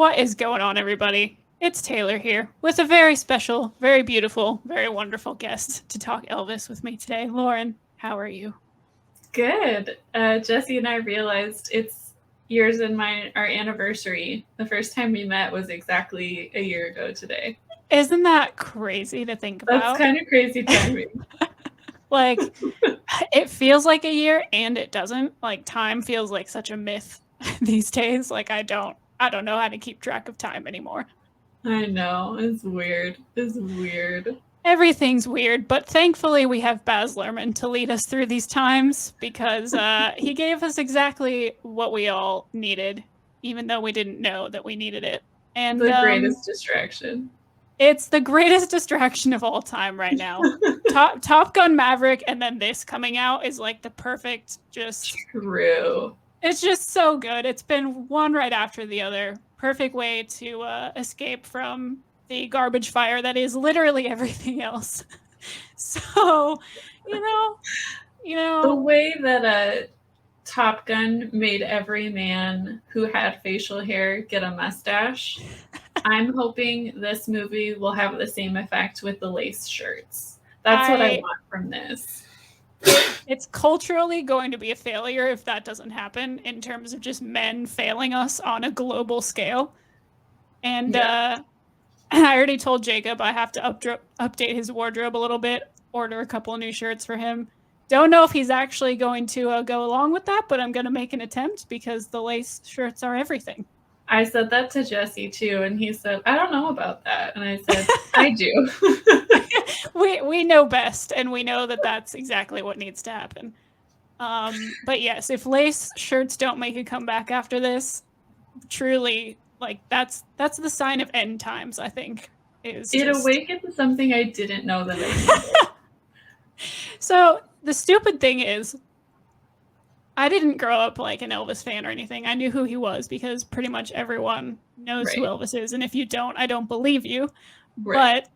What is going on, everybody? It's Taylor here with a very special, very beautiful, very wonderful guest to talk Elvis with me today. Lauren, how are you? Good. Jesse and I realized it's yours and our anniversary. The first time we met was exactly a year ago today. Isn't that crazy to think about? That's kind of crazy timing. Like, it feels like a year and it doesn't. Like, time feels like such a myth these days. Like, I don't know how to keep track of time anymore. I know. It's weird. It's weird. Everything's weird, but thankfully we have Baz Luhrmann to lead us through these times because he gave us exactly what we all needed, even though we didn't know that we needed it. And the greatest distraction. It's the greatest distraction of all time right now. Top Gun Maverick and then this coming out is like the perfect True. It's just so good. It's been one right after the other. Perfect way to escape from the garbage fire that is literally everything else. So, you know. The way that Top Gun made every man who had facial hair get a mustache, I'm hoping this movie will have the same effect with the lace shirts. That's what I want from this. It's culturally going to be a failure if that doesn't happen in terms of just men failing us on a global scale. And I already told Jacob I have to update his wardrobe a little bit, order a couple of new shirts for him. Don't know if he's actually going to go along with that, but I'm going to make an attempt because the lace shirts are everything. I said that to Jesse too, and he said, I don't know about that. And I said, I do. we know best, and we know that that's exactly what needs to happen. But yes, if lace shirts don't make a comeback after this, truly, like that's the sign of end times, I think. It awakened something I didn't know that I needed. So the stupid thing is, I didn't grow up like an Elvis fan or anything. I knew who he was because pretty much everyone knows who Elvis is. And if you don't, I don't believe you. Right. But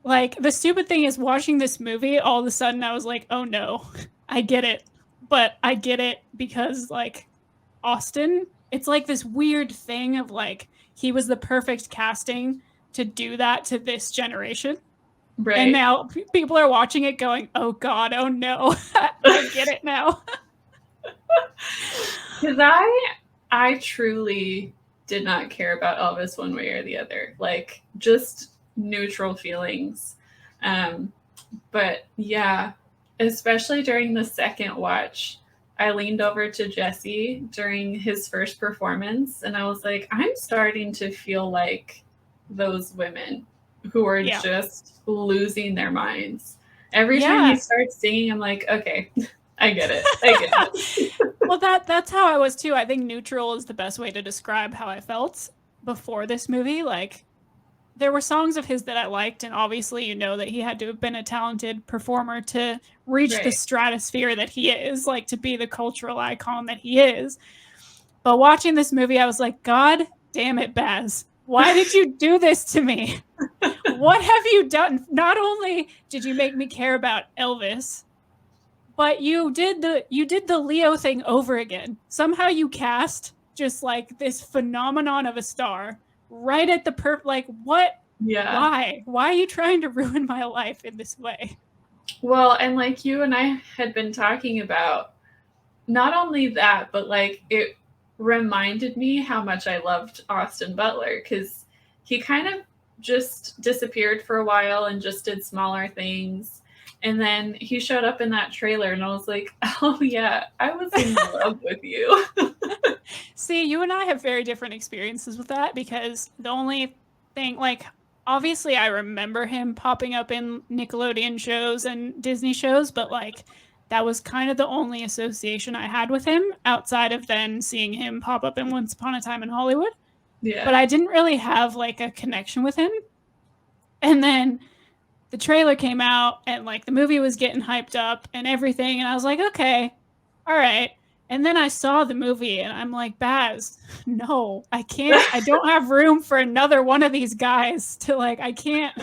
like the stupid thing is watching this movie, all of a sudden I was like, oh no, I get it. But I get it because like Austin, it's like this weird thing of like, he was the perfect casting to do that to this generation. Right. And now people are watching it going, oh God, oh no, I get it now. Because I truly did not care about Elvis one way or the other. Like, just neutral feelings. But yeah, especially during the second watch, I leaned over to Jesse during his first performance, and I was like, I'm starting to feel like those women who are just losing their minds. Every time he starts singing, I'm like, okay, I get it. Well, that's how I was too. I think neutral is the best way to describe how I felt before this movie. Like, there were songs of his that I liked, and obviously you know that he had to have been a talented performer to reach the stratosphere that he is, like to be the cultural icon that he is. But watching this movie, I was like, God damn it, Baz. Why did you do this to me? What have you done? Not only did you make me care about Elvis, but you did the Leo thing over again. Somehow you cast just like this phenomenon of a star right at the like what? Yeah. Why are you trying to ruin my life in this way? Well, and like you and I had been talking about, not only that, but like it reminded me how much I loved Austin Butler, because he kind of just disappeared for a while and just did smaller things. And then he showed up in that trailer and I was like, oh yeah, I was in love with you. See, you and I have very different experiences with that, because the only thing, like, obviously I remember him popping up in Nickelodeon shows and Disney shows, but like that was kind of the only association I had with him outside of then seeing him pop up in Once Upon a Time in Hollywood. Yeah. But I didn't really have like a connection with him. And then the trailer came out and like the movie was getting hyped up and everything. And I was like, okay, all right. And then I saw the movie and I'm like, Baz, no, I can't. I don't have room for another one of these guys to like, I can't.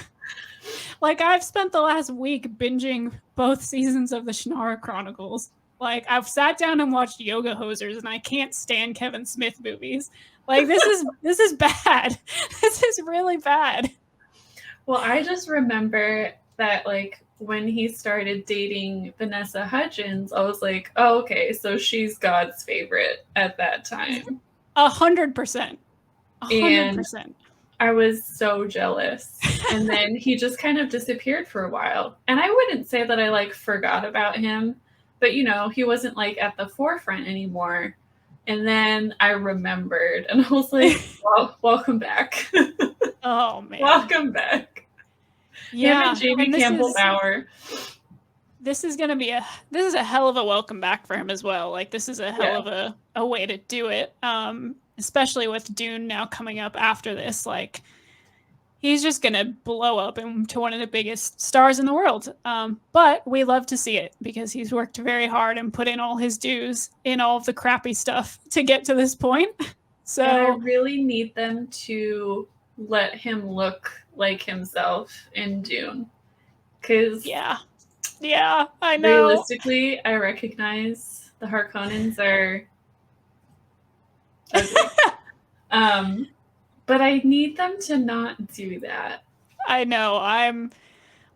Like, I've spent the last week binging both seasons of the Shannara Chronicles. Like, I've sat down and watched Yoga Hosers, and I can't stand Kevin Smith movies. Like, this is bad. This is really bad. Well, I just remember that, like, when he started dating Vanessa Hudgens, I was like, oh, okay, so she's God's favorite at that time. 100%. And 100%. I was so jealous. And then he just kind of disappeared for a while. And I wouldn't say that I, like, forgot about him, but, you know, he wasn't, like, at the forefront anymore. And then I remembered, and I was like, well, welcome back. Oh, man. Welcome back. Yeah. Him and Jamie Campbell Bower. This is a hell of a welcome back for him as well. Like, this is a hell of a way to do it. Especially with Dune now coming up after this. Like, he's just going to blow up into one of the biggest stars in the world. But we love to see it because he's worked very hard and put in all his dues in all of the crappy stuff to get to this point. So and I really need them to let him look like himself in Dune. Because yeah, I know. Realistically, I recognize the Harkonnens are ugly. But I need them to not do that. I know.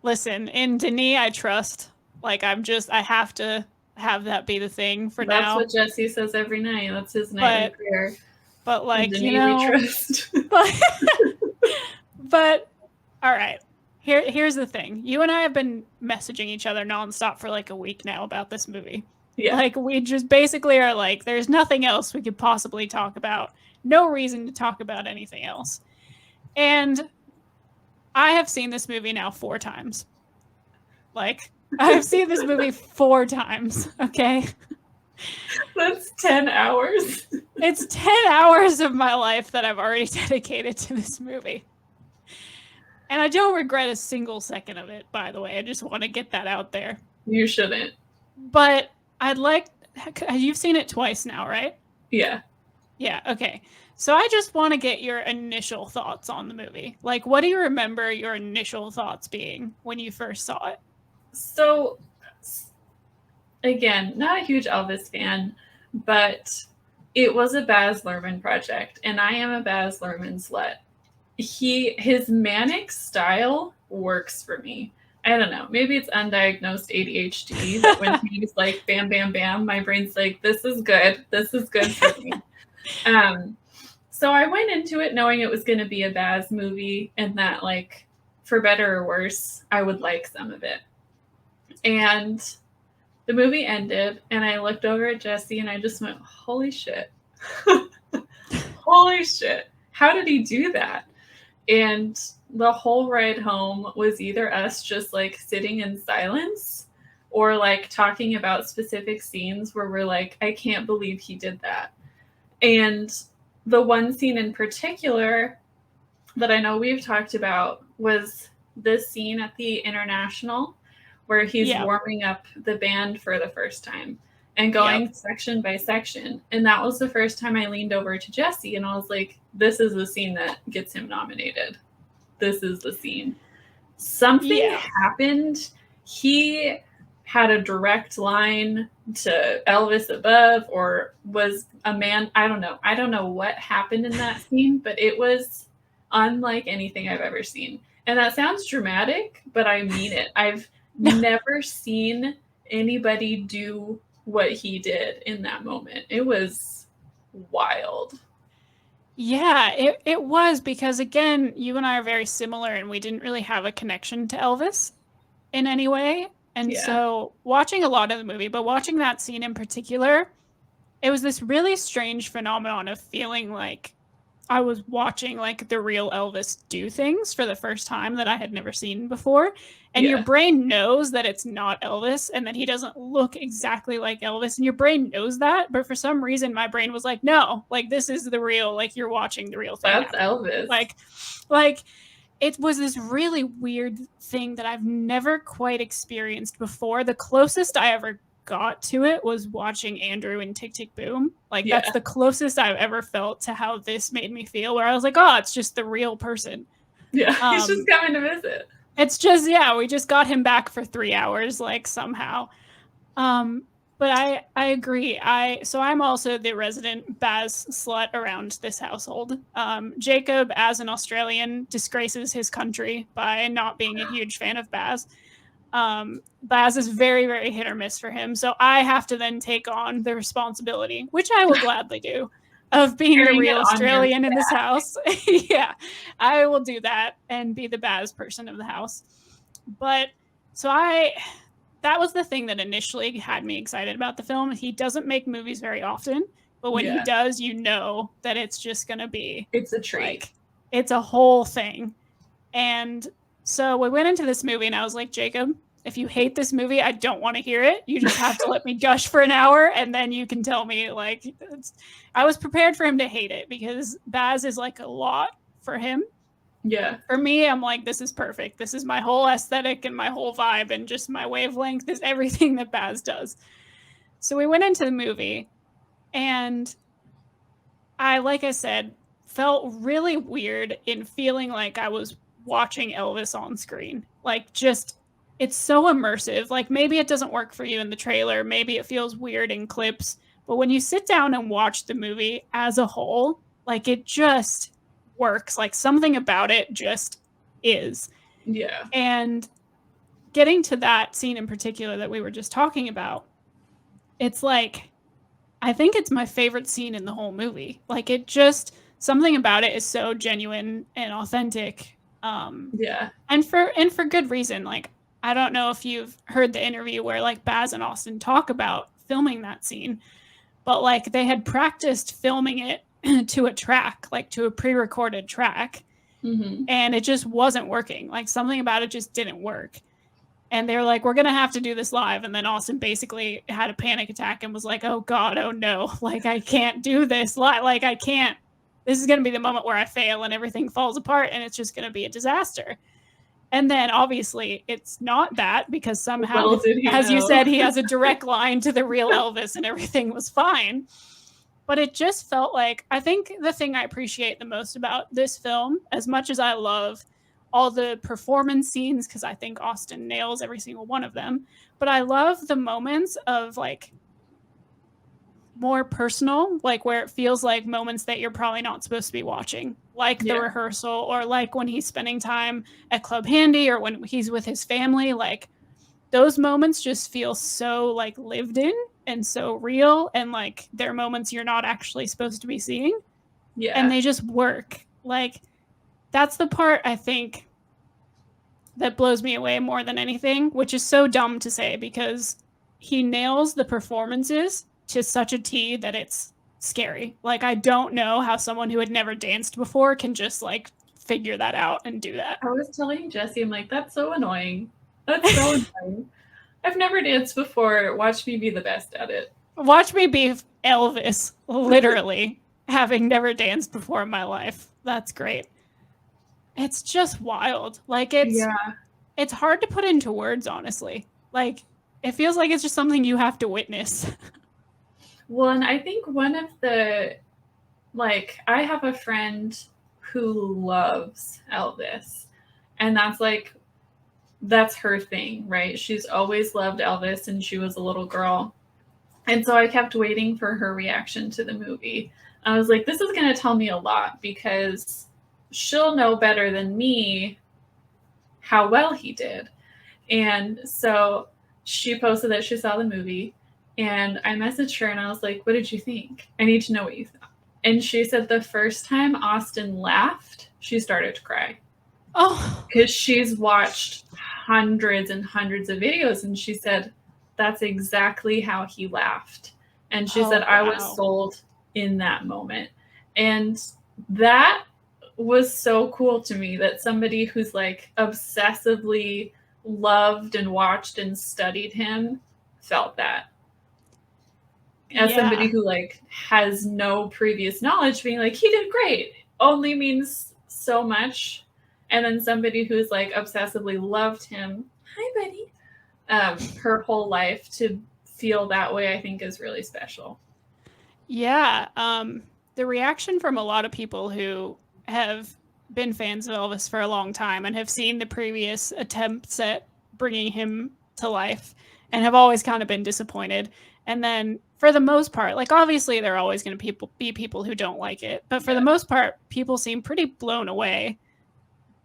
Listen, in Denis, I trust. Like, I have to have that be the thing for now. That's what Jesse says every night. That's his nightly prayer. But, like, Denis, you know, we trust. but all right. Here's the thing. You and I have been messaging each other nonstop for like a week now about this movie. Yeah. Like, we just basically are like, there's nothing else we could possibly talk about. No reason to talk about anything else. And I have seen this movie now 4 times. Like, I have seen this movie 4 times, okay? That's 10 hours. It's 10 hours of my life that I've already dedicated to this movie. And I don't regret a single second of it, by the way. I just want to get that out there. You shouldn't. But you've seen it twice now, right? Yeah. Yeah, okay. So I just want to get your initial thoughts on the movie. Like, what do you remember your initial thoughts being when you first saw it? So, again, not a huge Elvis fan, but it was a Baz Luhrmann project, and I am a Baz Luhrmann slut. His manic style works for me. I don't know. Maybe it's undiagnosed ADHD that when he's like bam, bam, bam, my brain's like, this is good. This is good for me. So I went into it knowing it was going to be a Baz movie and that, like, for better or worse, I would like some of it. And the movie ended, and I looked over at Jesse, and I just went, holy shit. Holy shit. How did he do that? And the whole ride home was either us just, like, sitting in silence or, like, talking about specific scenes where we're like, I can't believe he did that. And the one scene in particular that I know we've talked about was this scene at the International where he's warming up the band for the first time and going section by section. And that was the first time I leaned over to Jesse and I was like, this is the scene that gets him nominated. This is the scene. Something happened. He had a direct line to Elvis above or was a man. I don't know. I don't know what happened in that scene, but it was unlike anything I've ever seen. And that sounds dramatic, but I mean it. I've never seen anybody do what he did in that moment. It was wild. Yeah, it was because, again, you and I are very similar and we didn't really have a connection to Elvis in any way. And so watching a lot of the movie, but watching that scene in particular, it was this really strange phenomenon of feeling like I was watching, like, the real Elvis do things for the first time that I had never seen before. And your brain knows that it's not Elvis and that he doesn't look exactly like Elvis. And your brain knows that. But for some reason, my brain was like, no, like, this is the real, like, you're watching the real thing. That's Elvis. Like, it was this really weird thing that I've never quite experienced before. The closest I ever got to it was watching Andrew in Tick, Tick, Boom. Like, that's the closest I've ever felt to how this made me feel, where I was like, oh, it's just the real person. Yeah, he's just coming to visit. It's just, we just got him back for 3 hours, like, somehow. But I agree. So I'm also the resident Baz slut around this household. Jacob, as an Australian, disgraces his country by not being a huge fan of Baz. Baz is very, very hit or miss for him. So I have to then take on the responsibility, which I will gladly do, of being the Carrying real it on your Australian in this back. house. Yeah, I will do that and be the Baz person of the house. But so that was the thing that initially had me excited about the film. He doesn't make movies very often, but when he Yeah, does, you know that it's just going to be it's a treat. like, it's a whole thing. And so we went into this movie and I was like, Jacob, if you hate this movie, I don't want to hear it. You just have to let me gush for an hour and then you can tell me, like, I was prepared for him to hate it because Baz is like a lot for him. Yeah. For me, I'm like, this is perfect. This is my whole aesthetic and my whole vibe and just my wavelength is everything that Baz does. So we went into the movie and like I said, felt really weird in feeling like I was watching Elvis on screen. Like, just, it's so immersive. Like, maybe it doesn't work for you in the trailer. Maybe it feels weird in clips. But when you sit down and watch the movie as a whole, like, it just works. Like, something about it just is. Yeah. And getting to that scene in particular that we were just talking about, it's like, I think it's my favorite scene in the whole movie. Like, it just, something about it is so genuine and authentic. Yeah. And for good reason. Like, I don't know if you've heard the interview where like Baz and Austin talk about filming that scene, but like they had practiced filming it to a track, like to a pre-recorded track, and it just wasn't working. Like, something about it just didn't work. And they were like, we're going to have to do this live. And then Austin basically had a panic attack and was like, oh God, oh no, like I can't do this live. Like, I can't, this is going to be the moment where I fail and everything falls apart and it's just going to be a disaster. And then obviously it's not that, because somehow, as you said, he has a direct line to the real Elvis and everything was fine. But it just felt like, I think the thing I appreciate the most about this film, as much as I love all the performance scenes, because I think Austin nails every single one of them, but I love the moments of like more personal, like where it feels like moments that you're probably not supposed to be watching, like the rehearsal, or like when he's spending time at Club Handy, or when he's with his family. Like, those moments just feel so like lived in and so real, and like they're moments you're not actually supposed to be seeing. Yeah. And they just work. Like, that's the part I think that blows me away more than anything, which is so dumb to say because he nails the performances to such a T that it's scary. Like, I don't know how someone who had never danced before can just like figure that out and do that. I was telling Jesse, I'm like, that's so annoying. That's so annoying. I've never danced before. Watch me be the best at it. Watch me be Elvis, literally, having never danced before in my life. That's great. It's just wild. Like, it's hard to put into words, honestly. Like, it feels like it's just something you have to witness. Well, and I think one of the, like, I have a friend who loves Elvis, and that's her thing, right? She's always loved Elvis since she was a little girl. And so I kept waiting for her reaction to the movie. I was like, this is going to tell me a lot, because she'll know better than me how well he did. And so she posted that she saw the movie, and I messaged her and I was like, what did you think? I need to know what you thought. And she said the first time Austin laughed, she started to cry. Oh, because she's watched hundreds and hundreds of videos, and she said that's exactly how he laughed. And she said, I was sold in that moment. And that was so cool to me, that somebody who's like obsessively loved and watched and studied him felt that. As somebody who like has no previous knowledge, being like, he did great, only means so much. And then somebody who's like obsessively loved him, hi buddy, her whole life, to feel that way, I think is really special. Yeah. The reaction from a lot of people who have been fans of Elvis for a long time and have seen the previous attempts at bringing him to life and have always kind of been disappointed. And then for the most part, like obviously there are always going to be people who don't like it, but for the most part, people seem pretty blown away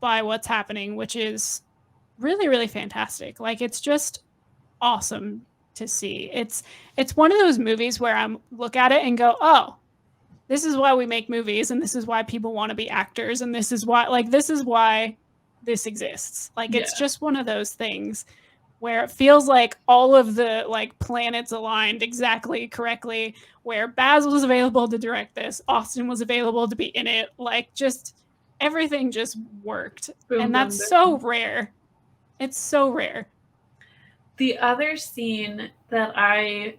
by what's happening, which is really, really fantastic. Like it's just awesome to see. It's one of those movies where I look at it and go, oh, this is why we make movies, and this is why people want to be actors, and this is why this exists. Like it's just one of those things where it feels like all of the like planets aligned exactly correctly, where Baz was available to direct this, Austin was available to be in it, like just everything just worked. And that's so rare. It's so rare. The other scene that I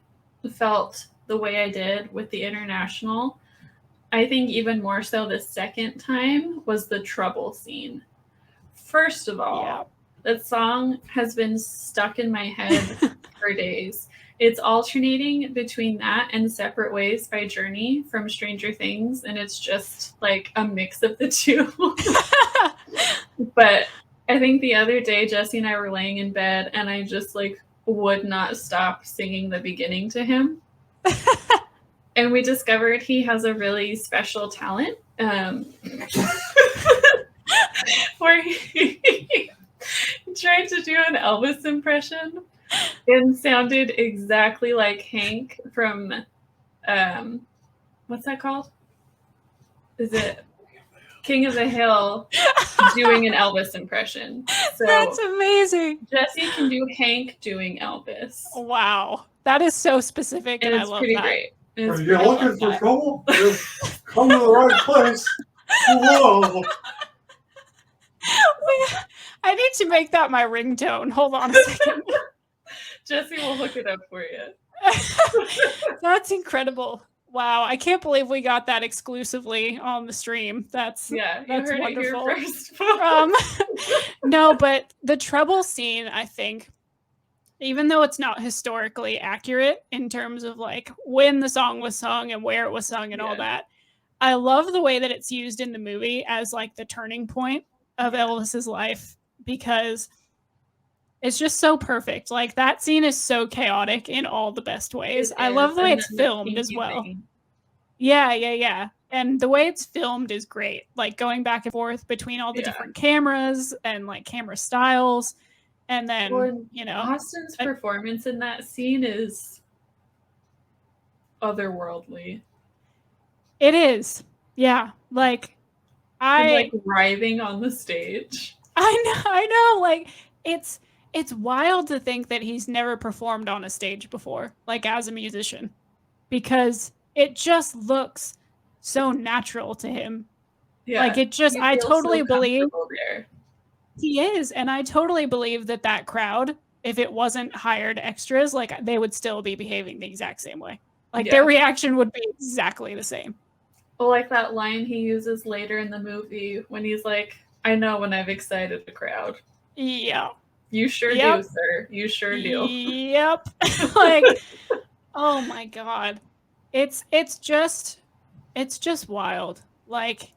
felt the way I did with the international, I think even more so the second time, was the trouble scene. First of all, that song has been stuck in my head for days. It's alternating between that and Separate Ways by Journey from Stranger Things, and it's just like a mix of the two. But I think the other day, Jesse and I were laying in bed, and I just like would not stop singing the beginning to him. And we discovered he has a really special talent where he tried to do an Elvis impression and sounded exactly like Hank from, what's that called? Is it King of the Hill doing an Elvis impression? So that's amazing. Jesse can do Hank doing Elvis. Wow. That is so specific, and I love that. Great. Are you looking for trouble? Come to the right place. Whoa. I need to make that my ringtone. Hold on a second. Jesse will hook it up for you. That's incredible. Wow, I can't believe we got that exclusively on the stream. That's wonderful. It here first. No, but the trouble scene, I think, even though it's not historically accurate in terms of like when the song was sung and where it was sung and all that, I love the way that it's used in the movie as like the turning point of Elvis's life, because it's just so perfect. Like that scene is so chaotic in all the best ways. I love the way it's filmed as well. Yeah. And the way it's filmed is great. Like going back and forth between all the different cameras and like camera styles. And then, Austin's performance in that scene is otherworldly. It is. Yeah. Like like writhing on the stage. I know. Like it's wild to think that he's never performed on a stage before, like as a musician, because it just looks so natural to him. Yeah. Like it just, I totally believe there. He is. And I totally believe that crowd, if it wasn't hired extras, like they would still be behaving the exact same way. Like their reaction would be exactly the same. Well, like that line he uses later in the movie when he's like, I know when I've excited the crowd. Yeah. You sure do, sir. You sure do. Yep. Like, oh my God. It's just wild. Like,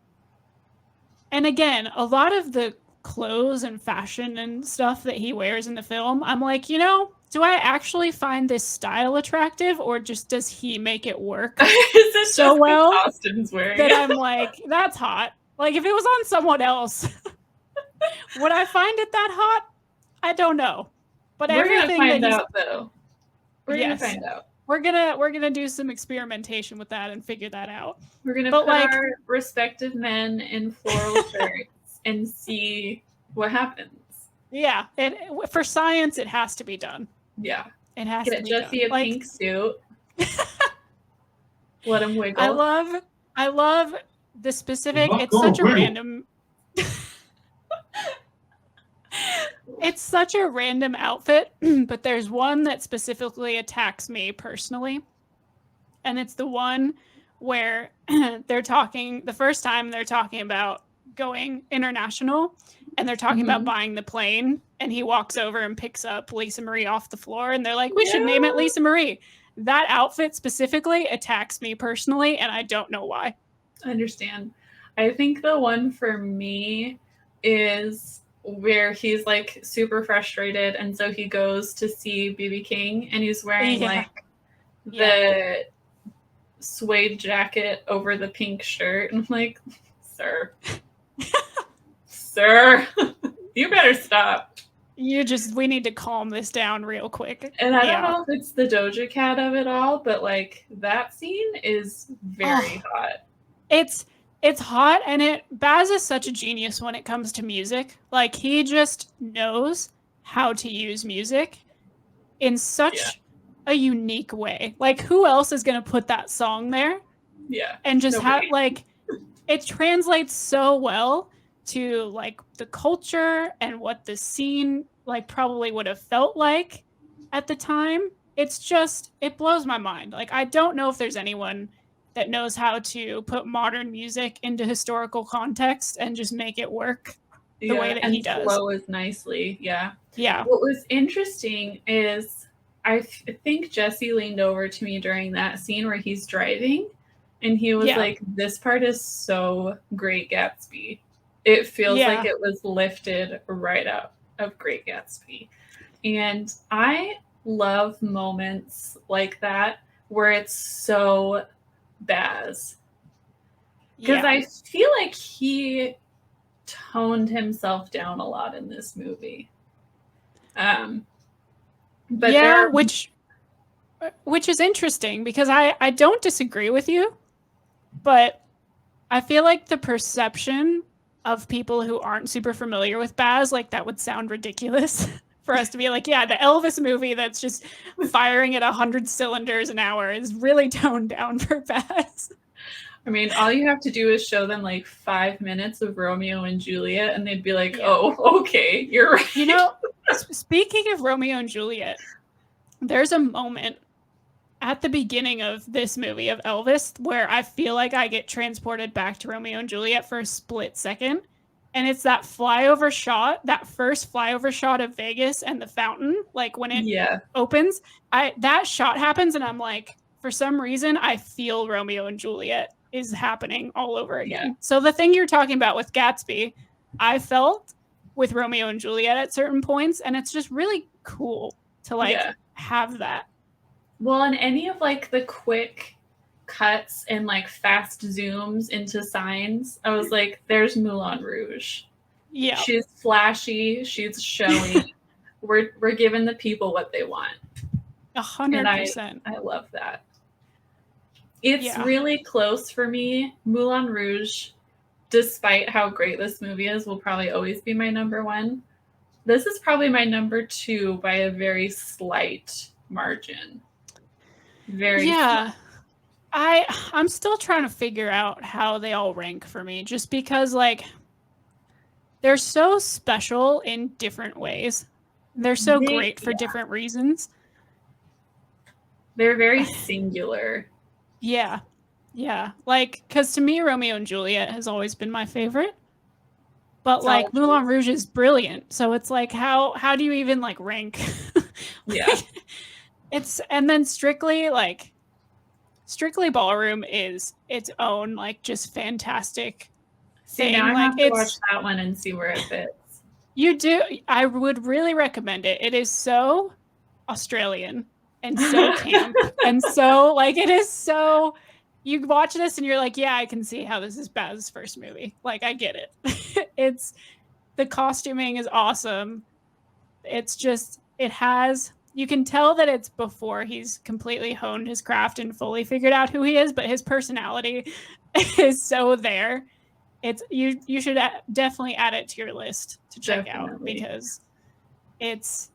and again, a lot of the clothes and fashion and stuff that he wears in the film, I'm like, do I actually find this style attractive, or just does he make it work so well Austin's wearing that I'm like, that's hot? Like if it was on someone else, would I find it that hot? I don't know. But we're gonna find out though. We're gonna find out. We're gonna do some experimentation with that and figure that out. We're gonna put our respective men in floral shirts and see what happens. Yeah, and for science, it has to be done. Yeah, it has to be done. Jesse a pink suit. Let him wiggle. I love the specific. It's such a random. It's such a random outfit, but there's one that specifically attacks me personally, and it's the one where they're talking. The first time they're talking about going international, and they're talking about buying the plane, and he walks over and picks up Lisa Marie off the floor, and they're like, we should name it Lisa Marie. That outfit specifically attacks me personally, and I don't know why. I understand. I think the one for me is where he's like super frustrated, and so he goes to see BB King, and he's wearing like the suede jacket over the pink shirt, and I'm like, sir, sir, you better stop. We need to calm this down real quick. And I don't know if it's the Doja Cat of it all, but like that scene is very hot. It's hot, and Baz is such a genius when it comes to music. Like, he just knows how to use music in such a unique way. Like, who else is going to put that song there? Yeah. And just have, like, it translates so well to, like, the culture and what the scene, like, probably would have felt like at the time. It's just, it blows my mind. Like, I don't know if there's anyone that knows how to put modern music into historical context and just make it work the way that he does. Flow as nicely. Yeah. Yeah. What was interesting is I think Jesse leaned over to me during that scene where he's driving, and he was like, this part is so Great Gatsby. It feels like it was lifted right out of Great Gatsby. And I love moments like that where it's so Baz, because I feel like he toned himself down a lot in this movie. But which is interesting, because I don't disagree with you, but I feel like the perception of people who aren't super familiar with Baz, like, that would sound ridiculous for us to be like, yeah, the Elvis movie that's just firing at 100 cylinders an hour is really toned down for Baz. I mean, all you have to do is show them like 5 minutes of Romeo and Juliet, and they'd be like, oh, okay, you're right. You know, speaking of Romeo and Juliet, there's a moment at the beginning of this movie of Elvis where I feel like I get transported back to Romeo and Juliet for a split second. And it's that flyover shot, that first flyover shot of Vegas and the fountain, like when it opens, that shot happens, and I'm like, for some reason, I feel Romeo and Juliet is happening all over again. Yeah. So the thing you're talking about with Gatsby, I felt with Romeo and Juliet at certain points, and it's just really cool to like have that. Well, and any of like the quick cuts and like fast zooms into signs, I was like, there's Moulin Rouge. Yeah, she's flashy, she's showing. we're giving the people what they want. 100%. I love that. It's really close for me. Moulin Rouge, despite how great this movie is, will probably always be my number one. This is probably my number two by a very slight margin. Very slight. I'm still trying to figure out how they all rank for me, just because like they're so special in different ways. They're so great for different reasons. They're very singular. Yeah. Like, because to me, Romeo and Juliet has always been my favorite. But like Moulin Rouge is brilliant. So it's like, how do you even like rank? And then Strictly Ballroom is its own like just fantastic thing. Now I like, have to watch that one and see where it fits. You do. I would really recommend it. It is so Australian and so camp and so like it is so. You watch this and you're like, yeah, I can see how this is Baz's first movie. Like, I get it. It's the costuming is awesome. It's just you can tell that it's before he's completely honed his craft and fully figured out who he is, but his personality is so there. You should definitely add it to your list to check out, because it's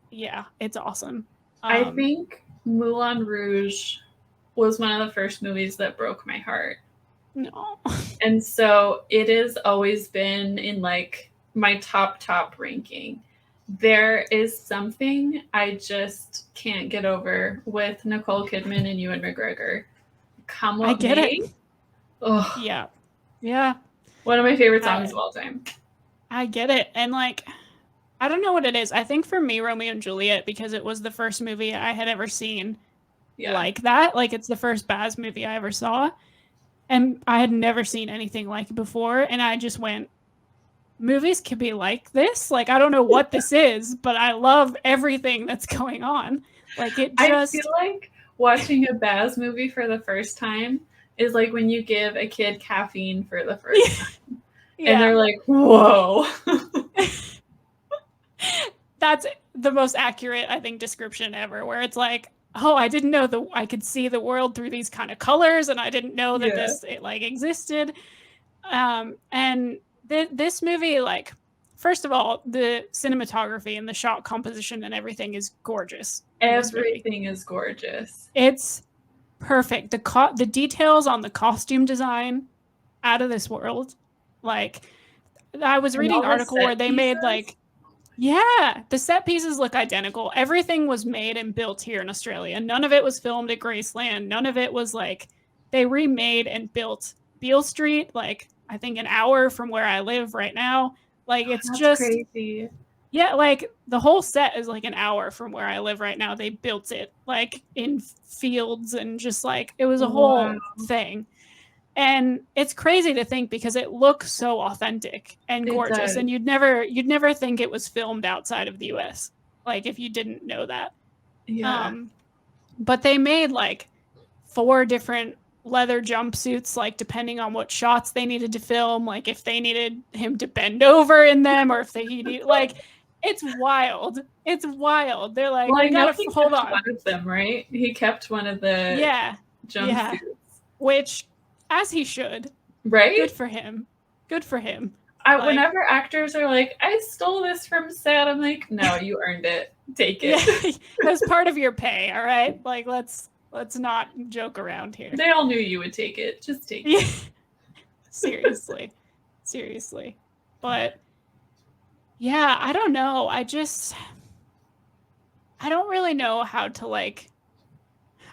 awesome. I think Moulin Rouge was one of the first movies that broke my heart. No. And so it has always been in like my top ranking. There is something I just can't get over with Nicole Kidman and Ewan McGregor. Come What May. I get it. Oh. Yeah. One of my favorite songs of all time. I get it. And like, I don't know what it is. I think for me, Romeo and Juliet, because it was the first movie I had ever seen like that. Like, it's the first Baz movie I ever saw. And I had never seen anything like it before. And I just went movies can be like this. Like, I don't know what this is, but I love everything that's going on. Like, it just... I feel like watching a Baz movie for the first time is like when you give a kid caffeine for the first time. Yeah. And they're like, whoa. That's the most accurate, I think, description ever, where it's like, oh, I didn't know I could see the world through these kind of colors, and I didn't know that it like existed. And this movie, like, first of all, the cinematography and the shot composition and everything is gorgeous. Everything is gorgeous. It's perfect. The details on the costume design, out of this world. Like, I was reading an article where they made like, yeah, the set pieces look identical. Everything was made and built here in Australia. None of it was filmed at Graceland. None of it was like, they remade and built Beale Street, like, I think an hour from where I live right now. Like, it's just crazy. Yeah, like, the whole set is like an hour from where I live right now. They built it like in fields, and just like, it was a whole thing. And it's crazy to think, because it looks so authentic and gorgeous, and you'd never think it was filmed outside of the US, like, if you didn't know that. Yeah. But they made like 4 different leather jumpsuits, like, depending on what shots they needed to film, like if they needed him to bend over in them, or if he needed, like, it's wild. It's wild. They're like, well, we gotta hold on. One of them, right? He kept one of the jumpsuits. Which, as he should. Right? Good for him. Good for him. Whenever actors are like, I stole this from set, I'm like, no, you earned it. Take it. Yeah, that's part of your pay, all right? Like, let's not joke around here. They all knew you would take it. Just take it. Seriously. Seriously. But yeah, I don't know. I don't really know how to, like,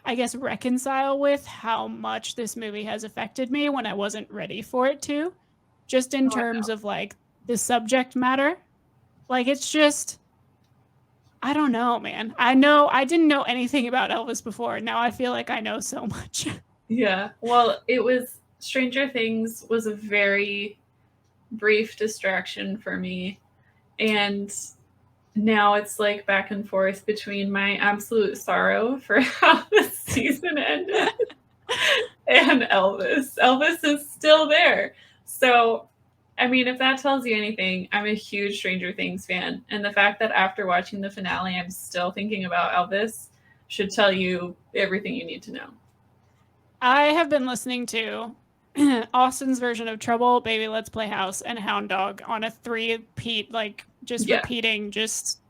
I guess, reconcile with how much this movie has affected me when I wasn't ready for it to. Just in terms of, like, the subject matter. Like, it's just, I don't know, man. I didn't know anything about Elvis before. Now I feel like I know so much. Yeah. Well, Stranger Things was a very brief distraction for me. And now it's like back and forth between my absolute sorrow for how the season ended and Elvis. Elvis is still there. So, I mean, if that tells you anything, I'm a huge Stranger Things fan. And the fact that after watching the finale, I'm still thinking about Elvis should tell you everything you need to know. I have been listening to Austin's version of Trouble, Baby Let's Play House, and Hound Dog on a 3-repeat, like, repeating, just,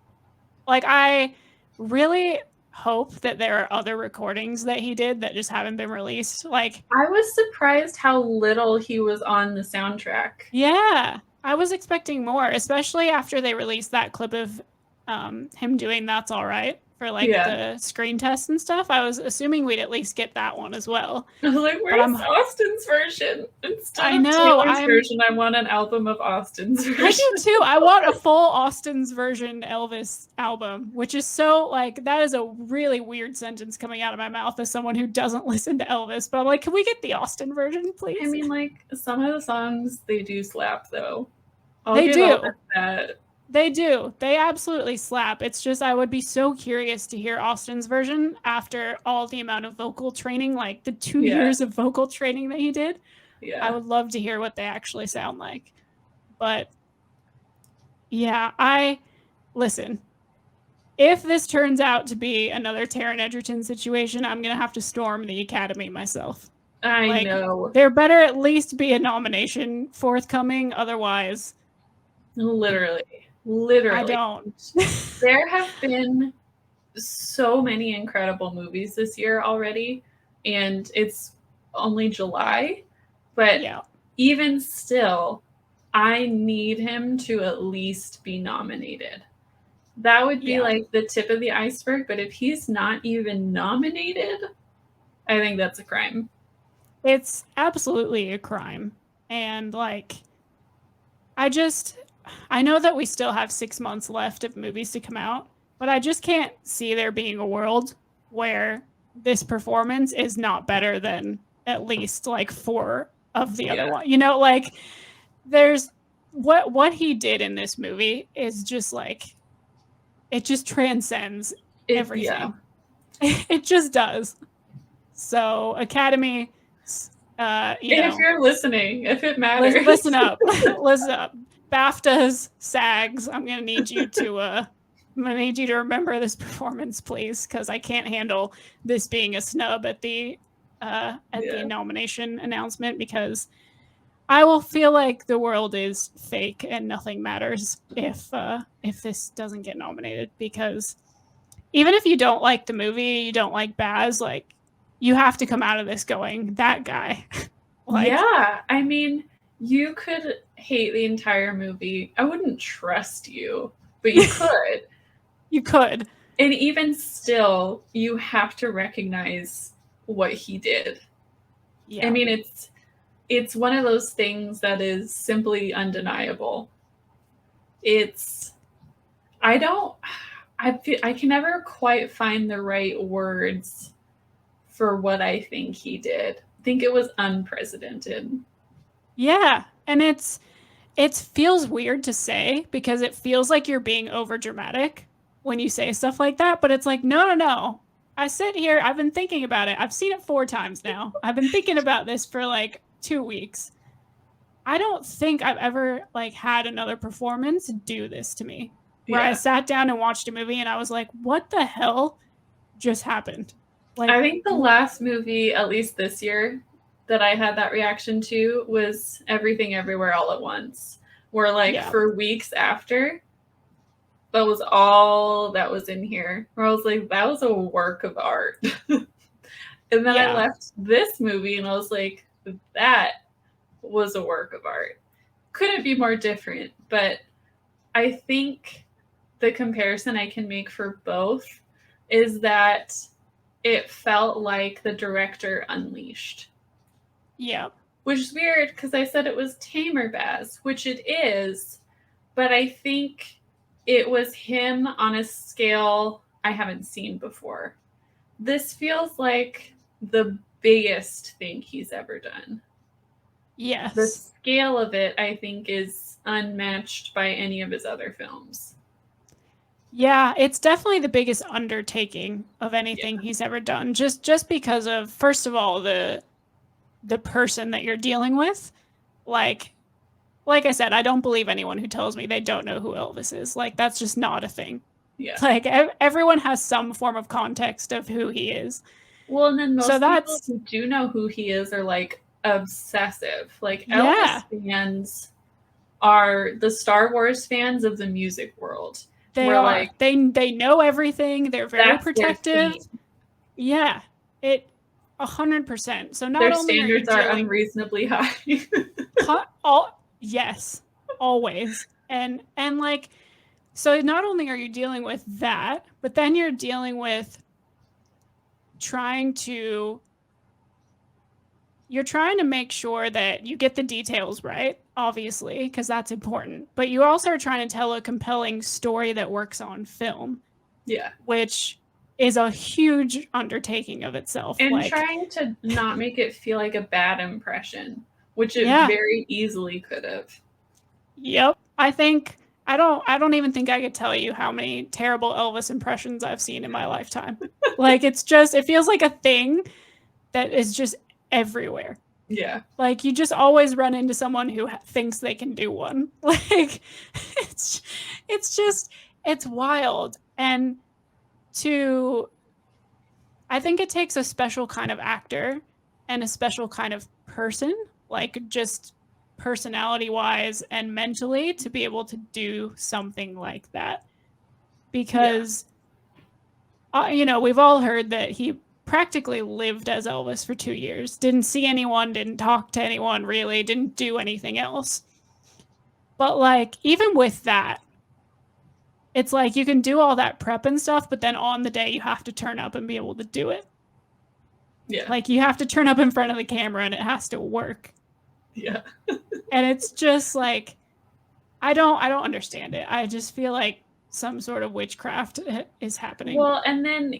like, I really hope that there are other recordings that he did that just haven't been released. Like, I was surprised how little he was on the soundtrack. Yeah, I was expecting more, especially after they released that clip of him doing That's All Right for, like, the screen test and stuff. I was assuming we'd at least get that one as well. I was like, where's Austin's version? Instead of Taylor's version, I want an album of Austin's version. I do too. I want a full Austin's version Elvis album, which is so, like, that is a really weird sentence coming out of my mouth as someone who doesn't listen to Elvis. But I'm like, can we get the Austin version, please? I mean, like, some of the songs, they do slap, though. They do. They do. They absolutely slap. It's just, I would be so curious to hear Austin's version after all the amount of vocal training, like the 2 years of vocal training that he did. Yeah. I would love to hear what they actually sound like. But yeah, listen, if this turns out to be another Taron Egerton situation, I'm going to have to storm the Academy myself. I know. There better at least be a nomination forthcoming. Otherwise, Literally. I don't. There have been so many incredible movies this year already, and it's only July. But even still, I need him to at least be nominated. That would be like the tip of the iceberg. But if he's not even nominated, I think that's a crime. It's absolutely a crime. And, like, I know that we still have 6 months left of movies to come out, but I just can't see there being a world where this performance is not better than at least, like, 4 of the other one. You know, like, there's what he did in this movie is just like, it just transcends everything. It just does. So Academy, if you're listening, if it matters, listen up. Listen up. BAFTAs, SAGs, I'm gonna need you to remember this performance, please, because I can't handle this being a snub at the nomination announcement, because I will feel like the world is fake and nothing matters if this doesn't get nominated. Because even if you don't like the movie, you don't like Baz, like, you have to come out of this going, that guy. Like, yeah, I mean, you could hate the entire movie. I wouldn't trust you, but you could. You could. And even still, you have to recognize what he did. Yeah. I mean, it's one of those things that is simply undeniable. I can never quite find the right words for what I think he did. I think it was unprecedented. Yeah, and it feels weird to say, because it feels like you're being over dramatic when you say stuff like that, but it's like, no. I sit here, I've been thinking about it. I've seen it 4 times now. I've been thinking about this for like 2 weeks. I don't think I've ever like had another performance do this to me, where I sat down and watched a movie and I was like, what the hell just happened? Like, I think the last movie, at least this year, that I had that reaction to was Everything Everywhere All at Once, where like for weeks after, that was all that was in here, where I was like, that was a work of art. And then I left this movie and I was like, that was a work of art. Couldn't be more different. But I think the comparison I can make for both is that it felt like the director unleashed. Yeah. Which is weird, because I said it was tamer Baz, which it is, but I think it was him on a scale I haven't seen before. This feels like the biggest thing he's ever done. Yes. The scale of it, I think, is unmatched by any of his other films. Yeah, it's definitely the biggest undertaking of anything he's ever done. Just because of, first of all, the person that you're dealing with. Like I said, I don't believe anyone who tells me they don't know who Elvis is. Like, that's just not a thing. Yeah. Like, everyone has some form of context of who he is. Well, and then most people who do know who he is are like obsessive. Like, Elvis fans are the Star Wars fans of the music world. They are. Like, they know everything. They're very protective. Yeah. 100%. So not their only standards are unreasonably high. Yes, always. And like, so not only are you dealing with that, but then you're dealing with trying to make sure that you get the details right, obviously, because that's important. But you also are trying to tell a compelling story that works on film. Yeah. Which is a huge undertaking of itself. And trying to not make it feel like a bad impression, which it very easily could have. Yep. I don't even think I could tell you how many terrible Elvis impressions I've seen in my lifetime. Like, it feels like a thing that is just everywhere. Yeah. Like, you just always run into someone who thinks they can do one. Like, it's wild. And I think it takes a special kind of actor and a special kind of person, like just personality-wise and mentally, to be able to do something like that. Because, we've all heard that he practically lived as Elvis for 2 years. Didn't see anyone, didn't talk to anyone, really, didn't do anything else. But, like, even with that, it's like you can do all that prep and stuff, but then on the day you have to turn up and be able to do it. Yeah. Like, you have to turn up in front of the camera and it has to work. Yeah. And it's just like, I don't understand it. I just feel like some sort of witchcraft is happening. Well, and then,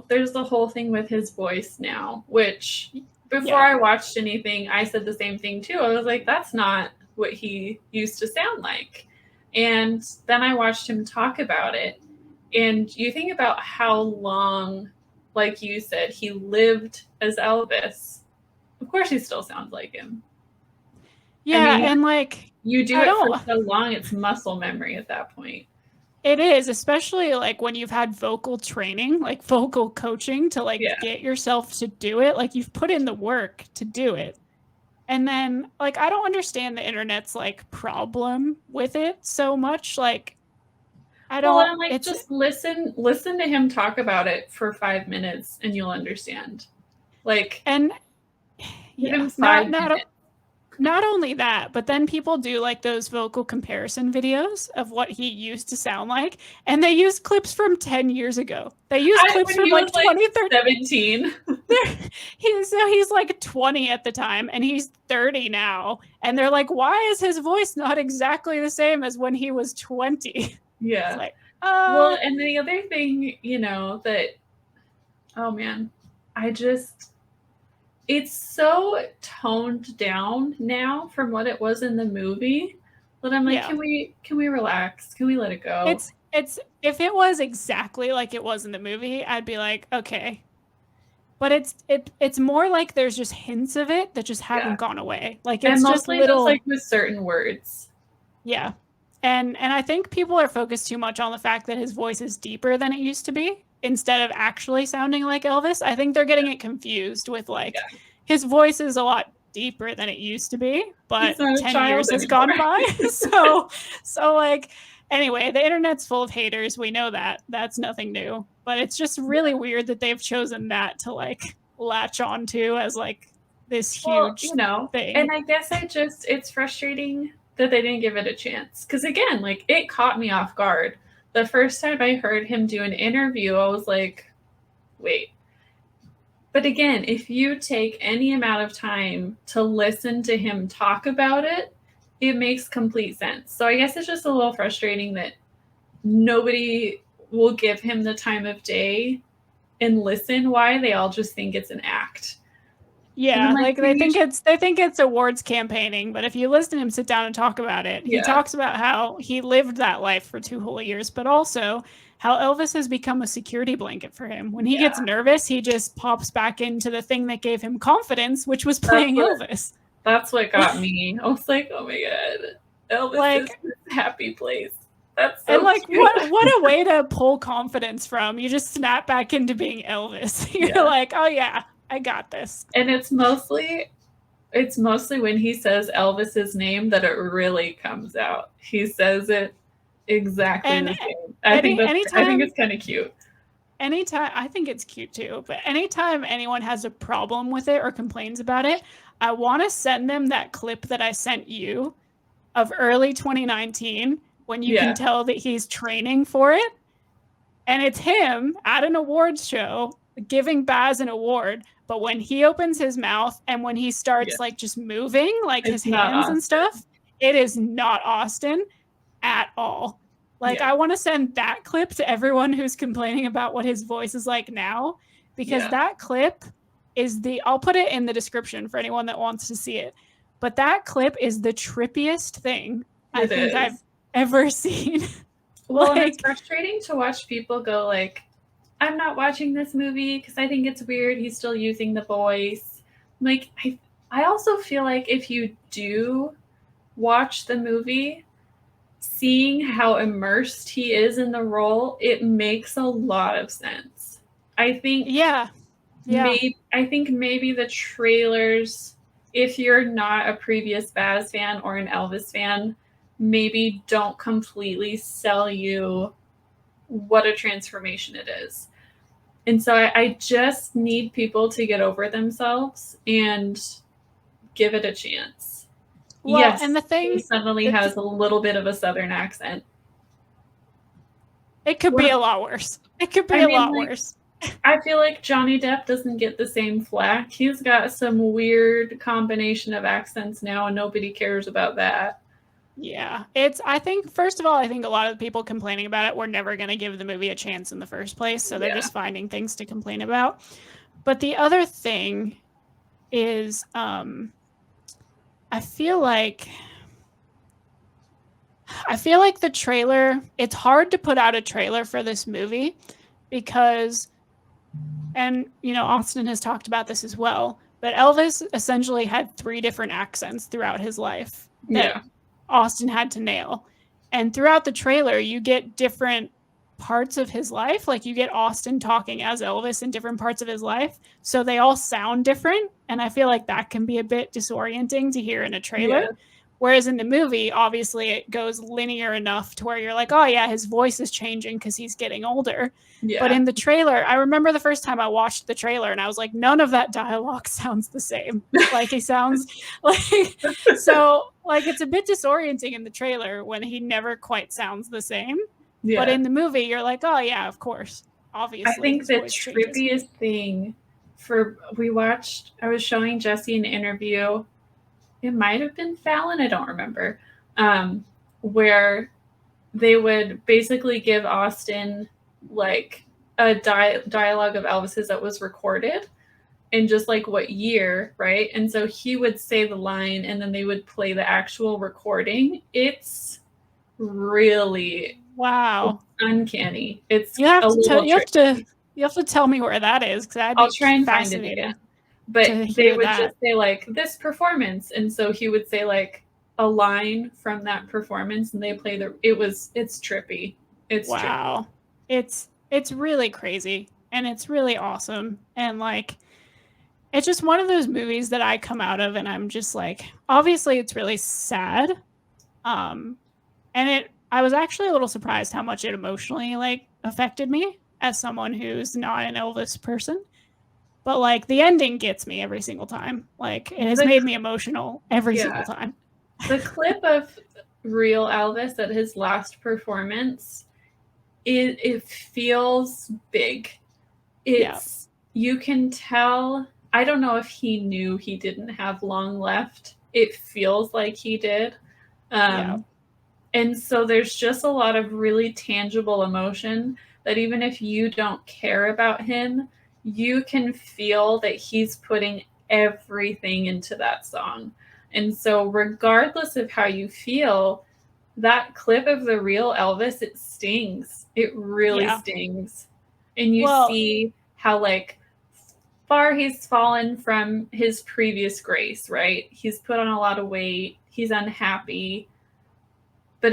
there's the whole thing with his voice now, which before I watched anything, I said the same thing too. I was like, that's not what he used to sound like. And then I watched him talk about it. And you think about how long, like you said, he lived as Elvis. Of course, he still sounds like him. Yeah, I mean, and like you do I it for don't. so long, it's muscle memory at that point. It is, especially like when you've had vocal training, like vocal coaching to like Yeah. get yourself to do it. Like you've put in the work to do it. And then like I don't understand the internet's like problem with it so much. Like I Well, don't and like it's just listen to him talk about it for 5 minutes and you'll understand. Like and give yeah, him 5 minutes. not only that, but then people do like those vocal comparison videos of what he used to sound like, and they use clips from 10 years ago. They use clips When from he like was, like, 2013. 17. He's like 20 at the time, and he's 30 now. And they're like, why is his voice not exactly the same as when he was 20? Yeah. It's like, Well, and the other thing, that, oh man, it's so toned down now from what it was in the movie that I'm like, Yeah. can we relax? Can we let it go? It's if it was exactly like it was in the movie, I'd be like, okay. But it's more like there's just hints of it that just haven't gone away. Like it's and just mostly little, like with certain words. yeah. And I think people are focused too much on the fact that his voice is deeper than it used to be instead of actually sounding like Elvis. I think they're getting it confused with like his voice is a lot deeper than it used to be, but 10 years has gone by. so like anyway, the internet's full of haters. We know that. That's nothing new. But it's just really weird that they've chosen that to like latch onto as like this huge thing. And I guess it's frustrating that they didn't give it a chance. Because again, like it caught me off guard. The first time I heard him do an interview, I was like, wait. But again, if you take any amount of time to listen to him talk about it, it makes complete sense. So I guess it's just a little frustrating that nobody will give him the time of day and listen. Why? They all just think it's an act. Yeah, like they think it's awards campaigning, but if you listen to him sit down and talk about it, he talks about how he lived that life for 2 whole years, but also how Elvis has become a security blanket for him. When he gets nervous, he just pops back into the thing that gave him confidence, which was playing Elvis. That's what got me. I was like, oh my god, Elvis is this happy place. That's so and like cute. what a way to pull confidence from. You just snap back into being Elvis. You're like, oh yeah, I got this. And it's mostly when he says Elvis's name that it really comes out. He says it exactly the same. I think it's kind of cute. Anytime, I think it's cute too, but anytime anyone has a problem with it or complains about it, I want to send them that clip that I sent you of early 2019 when you can tell that he's training for it. And it's him at an awards show giving Baz an award. But when he opens his mouth and when he starts like just moving, like his hands and stuff, it is not Austin at all. Like I want to send that clip to everyone who's complaining about what his voice is like now, because that clip is I'll put it in the description for anyone that wants to see it. But that clip is the trippiest thing I think I've ever seen. Well, and it's frustrating to watch people go like, I'm not watching this movie because I think it's weird he's still using the voice. Like, I also feel like if you do watch the movie, seeing how immersed he is in the role, it makes a lot of sense. I think I think maybe the trailers, if you're not a previous Baz fan or an Elvis fan, maybe don't completely sell you what a transformation it is. And so I just need people to get over themselves and give it a chance. Well, yes, and the thing he suddenly has a little bit of a Southern accent. It could be a lot worse. It could be a lot worse. I feel like Johnny Depp doesn't get the same flack. He's got some weird combination of accents now, and nobody cares about that. Yeah, I think, first of all, I think a lot of the people complaining about it were never going to give the movie a chance in the first place, so they're just finding things to complain about. But the other thing is, I feel like I feel like the trailer, it's hard to put out a trailer for this movie because, and you know, Austin has talked about this as well, but Elvis essentially had 3 different accents throughout his life that Yeah. Austin had to nail. And throughout the trailer, you get different parts of his life. Like you get Austin talking as Elvis in different parts of his life. So they all sound different. And I feel like that can be a bit disorienting to hear in a trailer. Yeah. Whereas in the movie, obviously it goes linear enough to where you're like, oh yeah, his voice is changing because he's getting older. Yeah. But in the trailer, I remember the first time I watched the trailer and I was like, none of that dialogue sounds the same. Like he sounds like, so like it's a bit disorienting in the trailer when he never quite sounds the same. Yeah. But in the movie, you're like, oh yeah, of course. Obviously. I think his the voice changes. trippiest thing I was showing Jesse an interview. It might have been Fallon, I don't remember. Where they would basically give Austin like a dialogue of Elvis's that was recorded in just like what year, right? And so he would say the line and then they would play the actual recording. It's really Wow. uncanny. It's You have a to little you have to tell me where that is because I'd I'll be try and find it fascinated. again. But to they hear would that. just say like this performance, and so he would say like a line from that performance, and they play it's trippy. It's wow. Trippy. It's really crazy and it's really awesome and like it's just one of those movies that I come out of and I'm just like obviously it's really sad. And I was actually a little surprised how much it emotionally like affected me as someone who's not an Elvis person. But like the ending gets me every single time. Like it has made me emotional every single time. The clip of real Elvis at his last performance, it feels big. You can tell. I don't know if he knew he didn't have long left. It feels like he did. And so there's just a lot of really tangible emotion that even if you don't care about him, you can feel that he's putting everything into that song. And so regardless of how you feel, that clip of the real Elvis, it stings. It really stings. And you see how like far he's fallen from his previous grace, right? He's put on a lot of weight. He's unhappy. But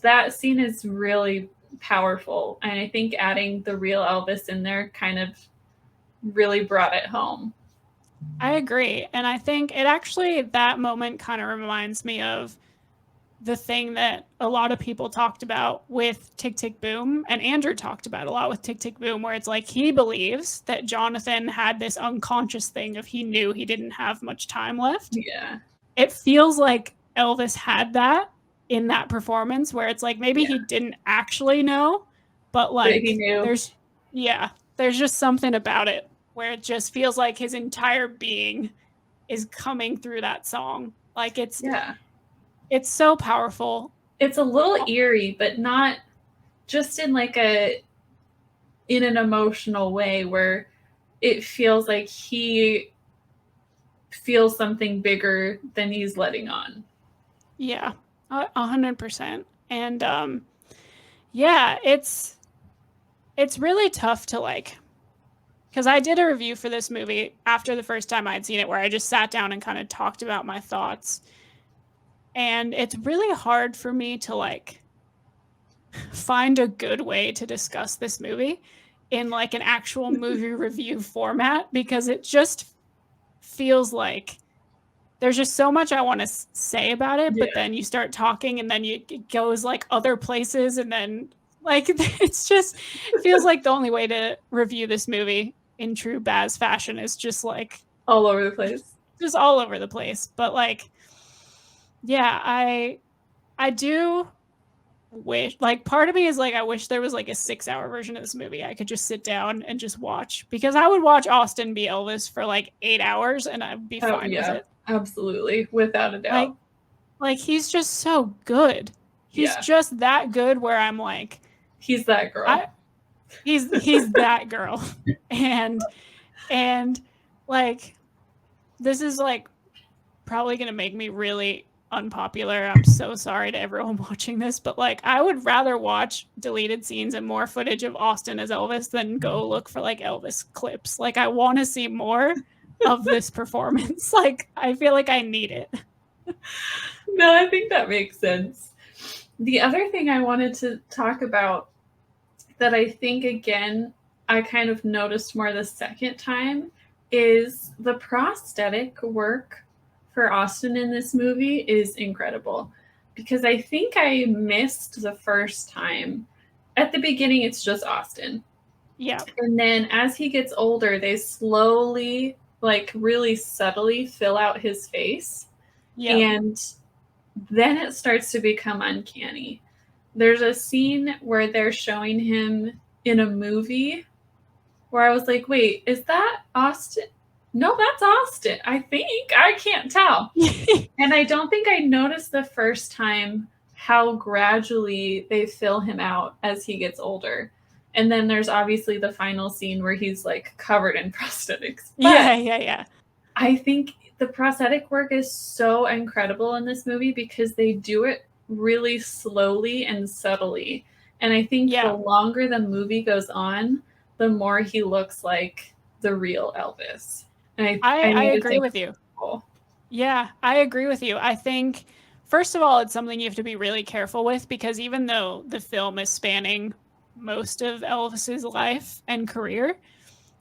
that scene is really powerful. And I think adding the real Elvis in there kind of really brought it home. I agree. And I think it actually, that moment kind of reminds me of the thing that a lot of people talked about with Tick, Tick, Boom. And Andrew talked about a lot with Tick, Tick, Boom, where it's like he believes that Jonathan had this unconscious thing of he knew he didn't have much time left. Yeah. It feels like Elvis had that in that performance where it's like maybe he didn't actually know, but like he knew. There's just something about it where it just feels like his entire being is coming through that song. Like it's so powerful. It's a little eerie, but not just in like in an emotional way where it feels like he feels something bigger than he's letting on. Yeah, 100%. And it's really tough to like, because I did a review for this movie after the first time I'd seen it where I just sat down and kind of talked about my thoughts. And it's really hard for me to like find a good way to discuss this movie in like an actual movie review format because it just feels like there's just so much I want to say about it, but then you start talking and then it goes like other places and then like it feels like the only way to review this movie in true Baz fashion is just like all over the place. Just all over the place. But like I do wish, like part of me is like I wish there was like a 6-hour version of this movie I could just sit down and just watch, because I would watch Austin be Elvis for like 8 hours and I'd be fine with it. Absolutely, without a doubt. Like he's just so good. He's just that good where I'm like, he's that girl. He's that girl. And like this is like probably gonna make me really unpopular. I'm so sorry to everyone watching this, but like I would rather watch deleted scenes and more footage of Austin as Elvis than go look for like Elvis clips. Like I want to see more of this performance. Like I feel like I need it. No, I think that makes sense. The other thing I wanted to talk about that I think, again, I kind of noticed more the second time is the prosthetic work for Austin in this movie is incredible. Because I think I missed the first time. At the beginning, it's just Austin. Yeah. And then as he gets older, they slowly, like really subtly fill out his face. Yeah. And then it starts to become uncanny. There's a scene where they're showing him in a movie where I was like, wait, is that Austin? No, that's Austin. I think. I can't tell. And I don't think I noticed the first time how gradually they fill him out as he gets older. And then there's obviously the final scene where he's like covered in prosthetics. But yeah. I think the prosthetic work is so incredible in this movie because they do it really slowly and subtly. And I think the longer the movie goes on, the more he looks like the real Elvis. And I agree with you. Yeah, I agree with you. I think, first of all, it's something you have to be really careful with because even though the film is spanning most of Elvis's life and career,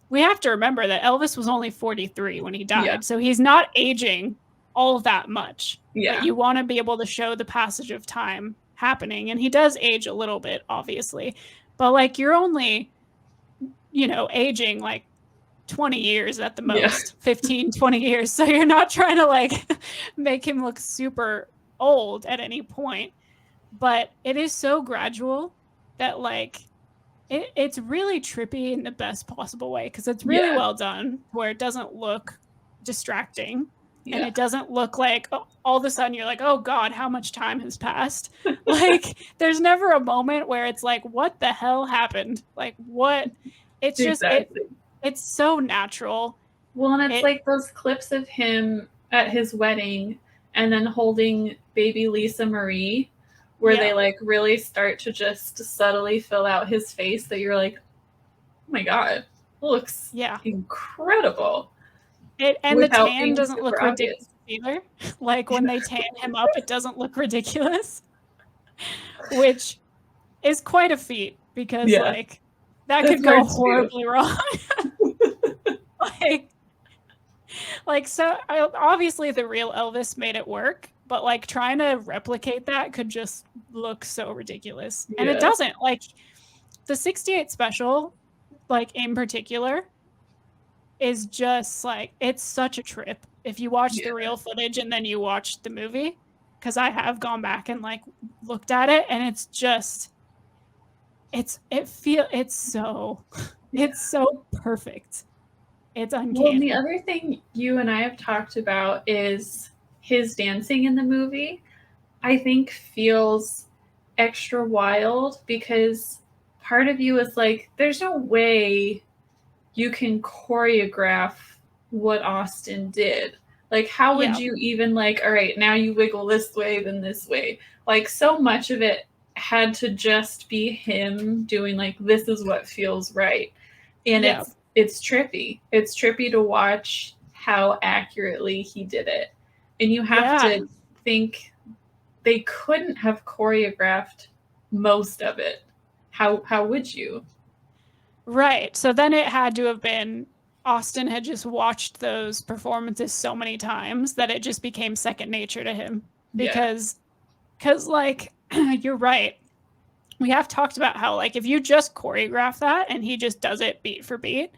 we have to remember that Elvis was only 43 when he died. Yeah. So he's not aging all that much. Yeah. But you want to be able to show the passage of time happening. And he does age a little bit, obviously. But like you're only, aging like 20 years at the most, 15, 20 years. So you're not trying to like make him look super old at any point. But it is so gradual that like it's really trippy in the best possible way because it's really well done where it doesn't look distracting and it doesn't look like all of a sudden you're like, oh God, how much time has passed? Like there's never a moment where it's like, what the hell happened? Like what? It's just, it's so natural. Well, and it's like those clips of him at his wedding and then holding baby Lisa Marie where they like really start to just subtly fill out his face that you're like, oh my God, looks incredible. And the tan doesn't look ridiculous either. Like when they tan him up, it doesn't look ridiculous, which is quite a feat because like that could go horribly wrong. like so obviously the real Elvis made it work. But like trying to replicate that could just look so ridiculous. And it doesn't. Like the 68 special, like in particular, is just like, it's such a trip. If you watch the real footage and then you watch the movie, because I have gone back and like looked at it and it's just, it's so perfect. It's uncanny. Well, the other thing you and I have talked about is his dancing in the movie, I think feels extra wild because part of you is like, there's no way you can choreograph what Austin did. Like, how would you even like, all right, now you wiggle this way, then this way. Like, so much of it had to just be him doing like, this is what feels right. And it's trippy. It's trippy to watch how accurately he did it. And you have to think they couldn't have choreographed most of it. How would you? Right. So then it had to have been Austin had just watched those performances so many times that it just became second nature to him. Because like, you're right. We have talked about how like if you just choreograph that and he just does it beat for beat,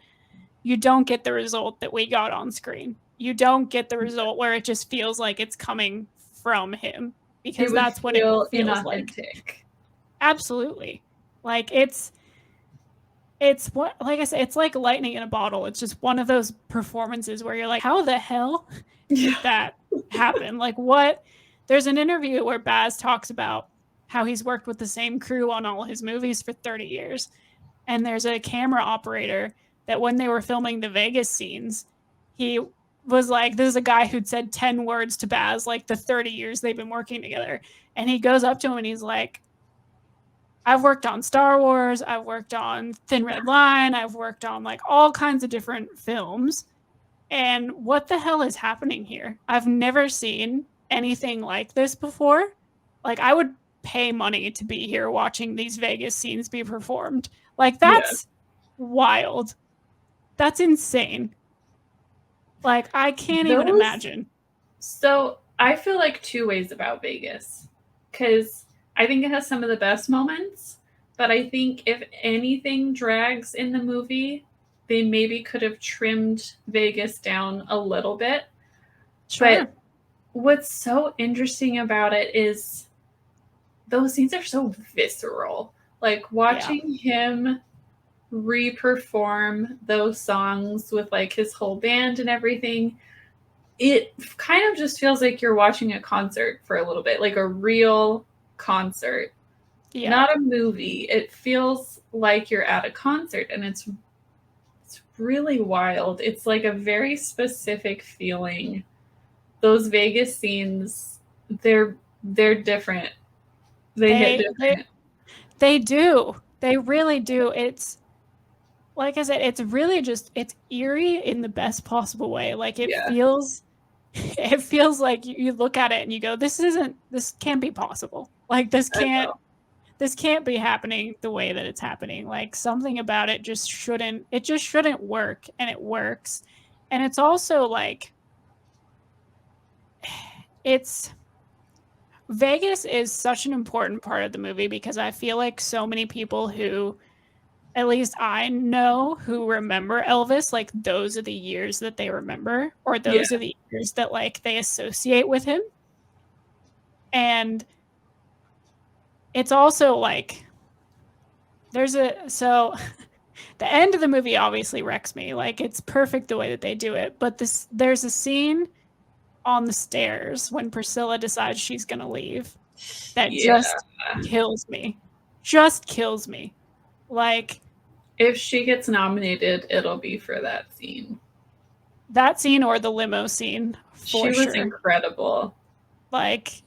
you don't get the result that we got on screen. You don't get the result where it just feels like it's coming from him because that's what it feels inauthentic. Like. Absolutely. Like it's what, like I said, it's like lightning in a bottle. It's just one of those performances where you're like, how the hell did that happen? Like what? There's an interview where Baz talks about how he's worked with the same crew on all his movies for 30 years. And there's a camera operator that when they were filming the Vegas scenes, he was like, this is a guy who'd said 10 words to Baz like the 30 years they've been working together. And he goes up to him and he's like, I've worked on Star Wars, I've worked on Thin Red Line, I've worked on like all kinds of different films. And what the hell is happening here? I've never seen anything like this before. Like, I would pay money to be here watching these Vegas scenes be performed. Like, that's wild. That's insane. Like, I can't even imagine. So I feel like two ways about Vegas, because I think it has some of the best moments, but I think if anything drags in the movie, they maybe could have trimmed Vegas down a little bit. Sure. But what's so interesting about it is those scenes are so visceral. Like watching him re-perform those songs with like his whole band and everything, it kind of just feels like you're watching a concert for a little bit, like a real concert, not a movie. It feels like you're at a concert, and it's really wild. It's like a very specific feeling. Those Vegas scenes, they're different. They hit different. They do. They really do. It's like I said, it's really just, it's eerie in the best possible way. Like it feels like you look at it and you go, this can't be possible. Like this can't be happening the way that it's happening. Like something about it just shouldn't work, and it works. And it's also like, Vegas is such an important part of the movie because I feel like so many people who, at least I know, who remember Elvis, like those are the years that they remember, or those are the years that like they associate with him. And it's also like so the end of the movie obviously wrecks me. Like it's perfect the way that they do it, but there's a scene on the stairs when Priscilla decides she's going to leave that just kills me. Just kills me. Like, if she gets nominated, it'll be for that scene. That scene or the limo scene, she was incredible. Like,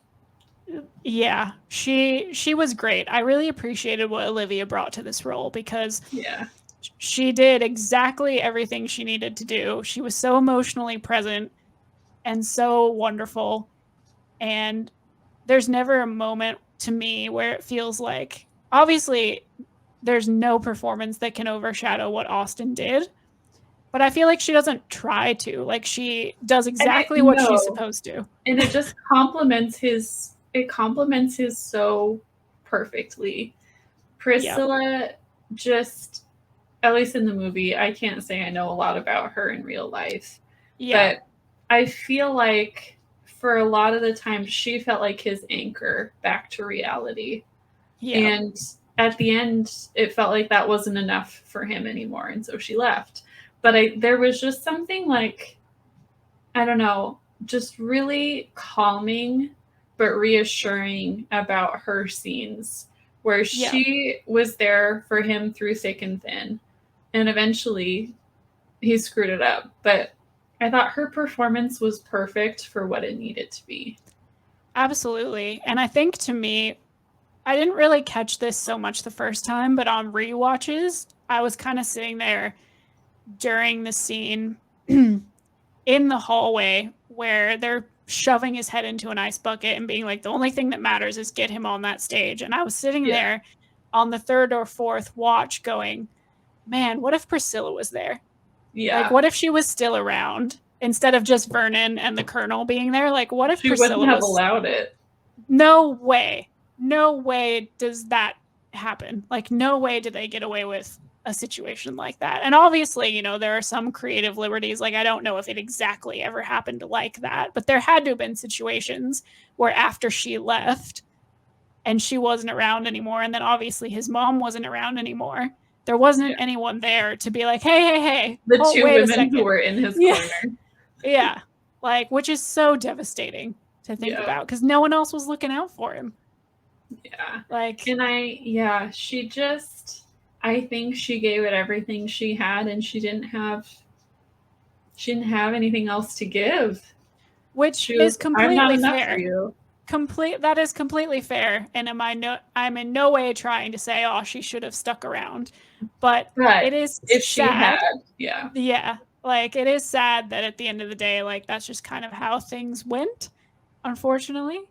yeah, she was great. I really appreciated what Olivia brought to this role because she did exactly everything she needed to do. She was so emotionally present and so wonderful. And there's never a moment to me where it feels like, obviously, there's no performance that can overshadow what Austin did. But I feel like she doesn't try to. Like she does exactly what she's supposed to. And it just complements his so perfectly. Priscilla just, at least in the movie, I can't say I know a lot about her in real life. Yeah. But I feel like for a lot of the time she felt like his anchor back to reality. Yeah. And at the end, it felt like that wasn't enough for him anymore. And so she left. But there was just something like, I don't know, just really calming but reassuring about her scenes where she was there for him through thick and thin. And eventually he screwed it up. But I thought her performance was perfect for what it needed to be. Absolutely. And I think to me, I didn't really catch this so much the first time, but on rewatches, I was kind of sitting there during the scene in the hallway where they're shoving his head into an ice bucket and being like, the only thing that matters is get him on that stage. And I was sitting there on the third or fourth watch going, man, what if Priscilla was there? Yeah. Like, what if she was still around instead of just Vernon and the Colonel being there? Like, what if Priscilla wouldn't have allowed it? No way. No way does that happen. Like, no way do they get away with a situation like that. And obviously, you know, there are some creative liberties. Like, I don't know if it exactly ever happened like that, but there had to have been situations where after she left and she wasn't around anymore, and then obviously his mom wasn't around anymore, there wasn't anyone there to be like, hey. The two women who were in his corner. Yeah. Like, which is so devastating to think about because no one else was looking out for him. Yeah. Like, and she just, I think she gave it everything she had, and she didn't have She didn't have anything else to give. Which is I'm not completely enough fair. for you. That is completely fair. And I'm in no way trying to say, oh, she should have stuck around. But it is if sad. She had, yeah. Yeah. Like, it is sad that at the end of the day, like, that's just kind of how things went, unfortunately.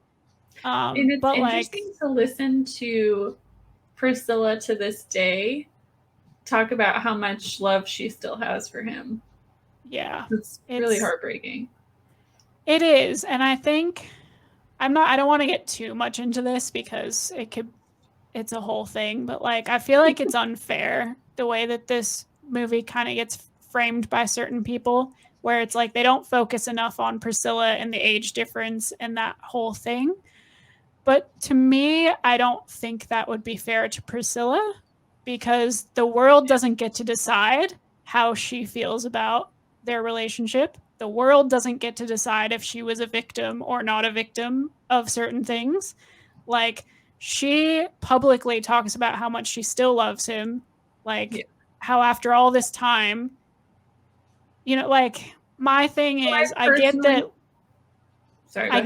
And it's but interesting to listen to Priscilla to this day talk about how much love she still has for him. Yeah. It's really heartbreaking. It is. And I think I don't want to get too much into this because it's a whole thing, but like, I feel like it's unfair the way that this movie kind of gets framed by certain people, where it's like they don't focus enough on Priscilla and the age difference and that whole thing. But to me, I don't think that would be fair to Priscilla, because the world doesn't get to decide how she feels about their relationship. The world doesn't get to decide if she was a victim or not a victim of certain things. Like, she publicly talks about how much she still loves him. Like, how after all this time, you know, like, my thing is, I get that. Sorry, I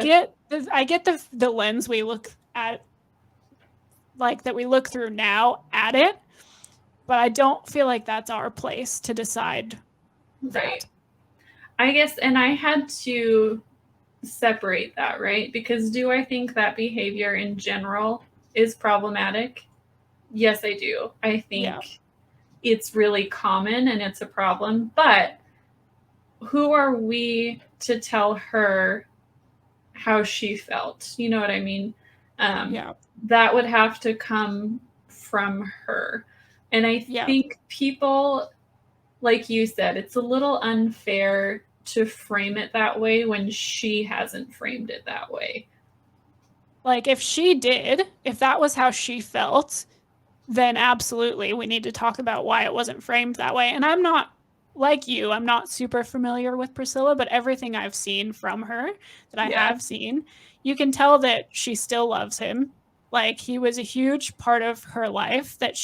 get the lens we look at, like, that we look through now at it, but I don't feel like that's our place to decide that. Right. I guess, and I had to separate that, right? Because do I think that behavior in general is problematic? Yes, I do. I think it's really common and it's a problem, but who are we to tell her how she felt? You know what I mean? That would have to come from her. And I think people, like you said, it's a little unfair to frame it that way when she hasn't framed it that way. Like, if that was how she felt, then absolutely we need to talk about why it wasn't framed that way. And I'm not, like you, I'm not super familiar with Priscilla, but everything I've seen from her that I have seen, you can tell that she still loves him. Like, he was a huge part of her life that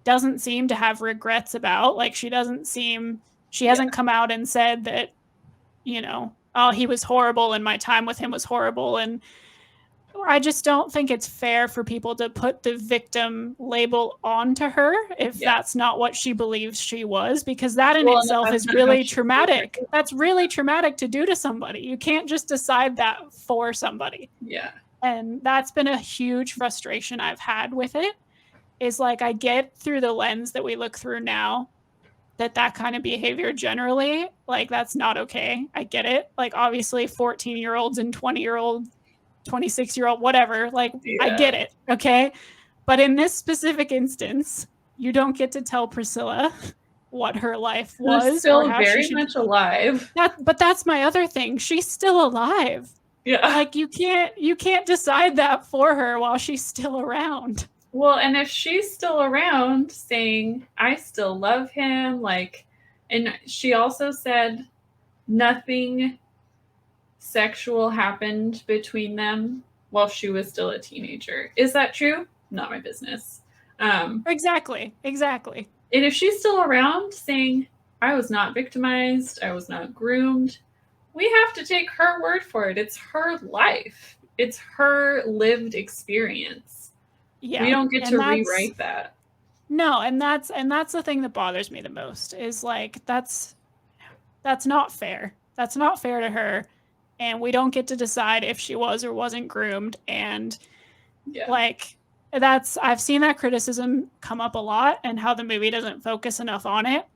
doesn't seem to have regrets about. Like, she hasn't come out and said that, you know, oh, he was horrible and my time with him was horrible. And I just don't think it's fair for people to put the victim label onto her if that's not what she believes she was, because that in itself is really traumatic. That's really traumatic to do to somebody. You can't just decide that for somebody. Yeah. And that's been a huge frustration I've had with it, is like, I get through the lens that we look through now that kind of behavior generally, like, that's not okay. I get it. Like, obviously 14-year-olds and 20-year-olds, 26-year-old, whatever, like, I get it. Okay. But in this specific instance, you don't get to tell Priscilla what her life was. She's still very much alive. But that's my other thing. She's still alive. Yeah. Like, you can't decide that for her while she's still around. Well, and if she's still around saying, I still love him, like, and she also said nothing sexual happened between them while she was still a teenager. Is that true? Not my business. Exactly. And if she's still around saying, I was not victimized, I was not groomed, we have to take her word for it. It's her life. It's her lived experience. Yeah. We don't get to rewrite that. No, and that's the thing that bothers me the most, is like, that's not fair. That's not fair to her. And we don't get to decide if she was or wasn't groomed. And like, I've seen that criticism come up a lot, and how the movie doesn't focus enough on it.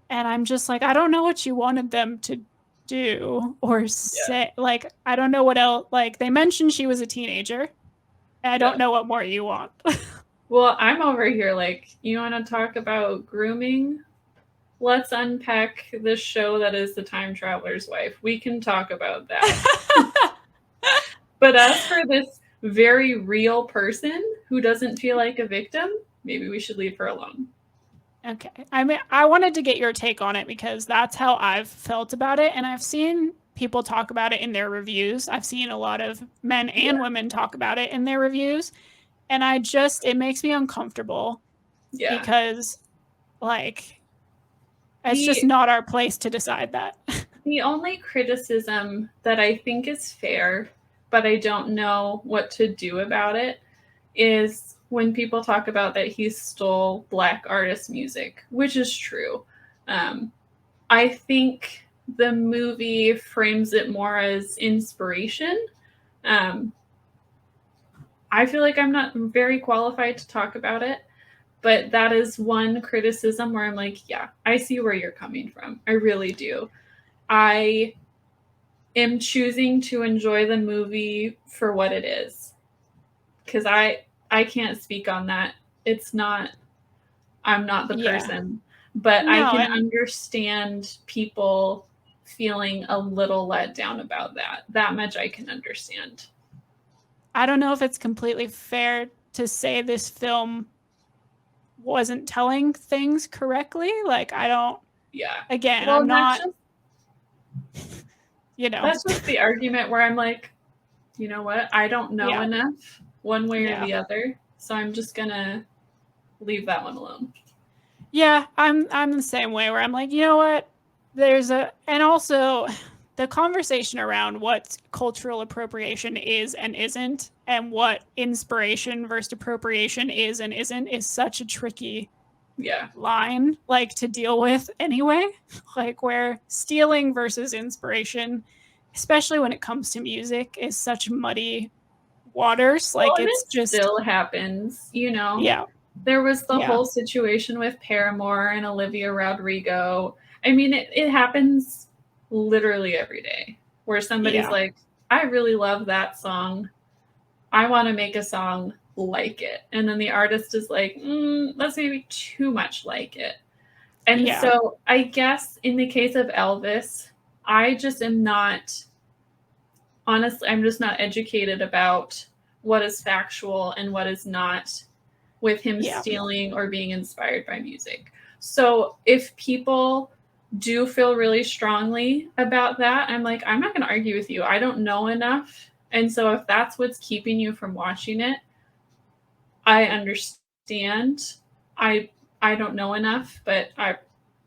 And I'm just like, I don't know what you wanted them to do or say. Like, I don't know what else. Like, they mentioned she was a teenager. And I don't know what more you want. Well, I'm over here like, you want to talk about grooming? Let's unpack this show that is The Time Traveler's Wife. We can talk about that. But as for this very real person who doesn't feel like a victim, maybe we should leave her alone. Okay. I mean, I wanted to get your take on it because that's how I've felt about it. And I've seen people talk about it in their reviews. I've seen a lot of men and women talk about it in their reviews. And it makes me uncomfortable. Yeah. Because, like, It's just not our place to decide that. The only criticism that I think is fair, but I don't know what to do about it, is when people talk about that he stole Black artist music, which is true. I think the movie frames it more as inspiration. I feel like I'm not very qualified to talk about it, but that is one criticism where I'm like, yeah, I see where you're coming from. I really do. I am choosing to enjoy the movie for what it is, because I can't speak on that. It's not, I'm not the person, but no, I can understand people feeling a little let down about that. That much I can understand. I don't know if it's completely fair to say this film wasn't telling things correctly. Like, I don't. Yeah. Again, well, I'm not. That's just the argument where I'm like, you know what? I don't know enough one way or the other, so I'm just gonna leave that one alone. Yeah, I'm the same way where I'm like, you know what? And also the conversation around what cultural appropriation is and isn't, and what inspiration versus appropriation is and isn't, is such a tricky line, like, to deal with anyway. Like, where stealing versus inspiration, especially when it comes to music, is such muddy waters. Like, it's just still happens, Yeah. There was the whole situation with Paramore and Olivia Rodrigo. I mean, it happens literally every day, where somebody's like, I really love that song. I want to make a song like it. And then the artist is like, that's maybe too much like it. And so I guess in the case of ELVIS, I just am not, honestly, I'm just not educated about what is factual and what is not with him stealing or being inspired by music. So if people do feel really strongly about that, I'm like, I'm not going to argue with you. I don't know enough. And so if that's what's keeping you from watching it, I understand. I don't know enough, but I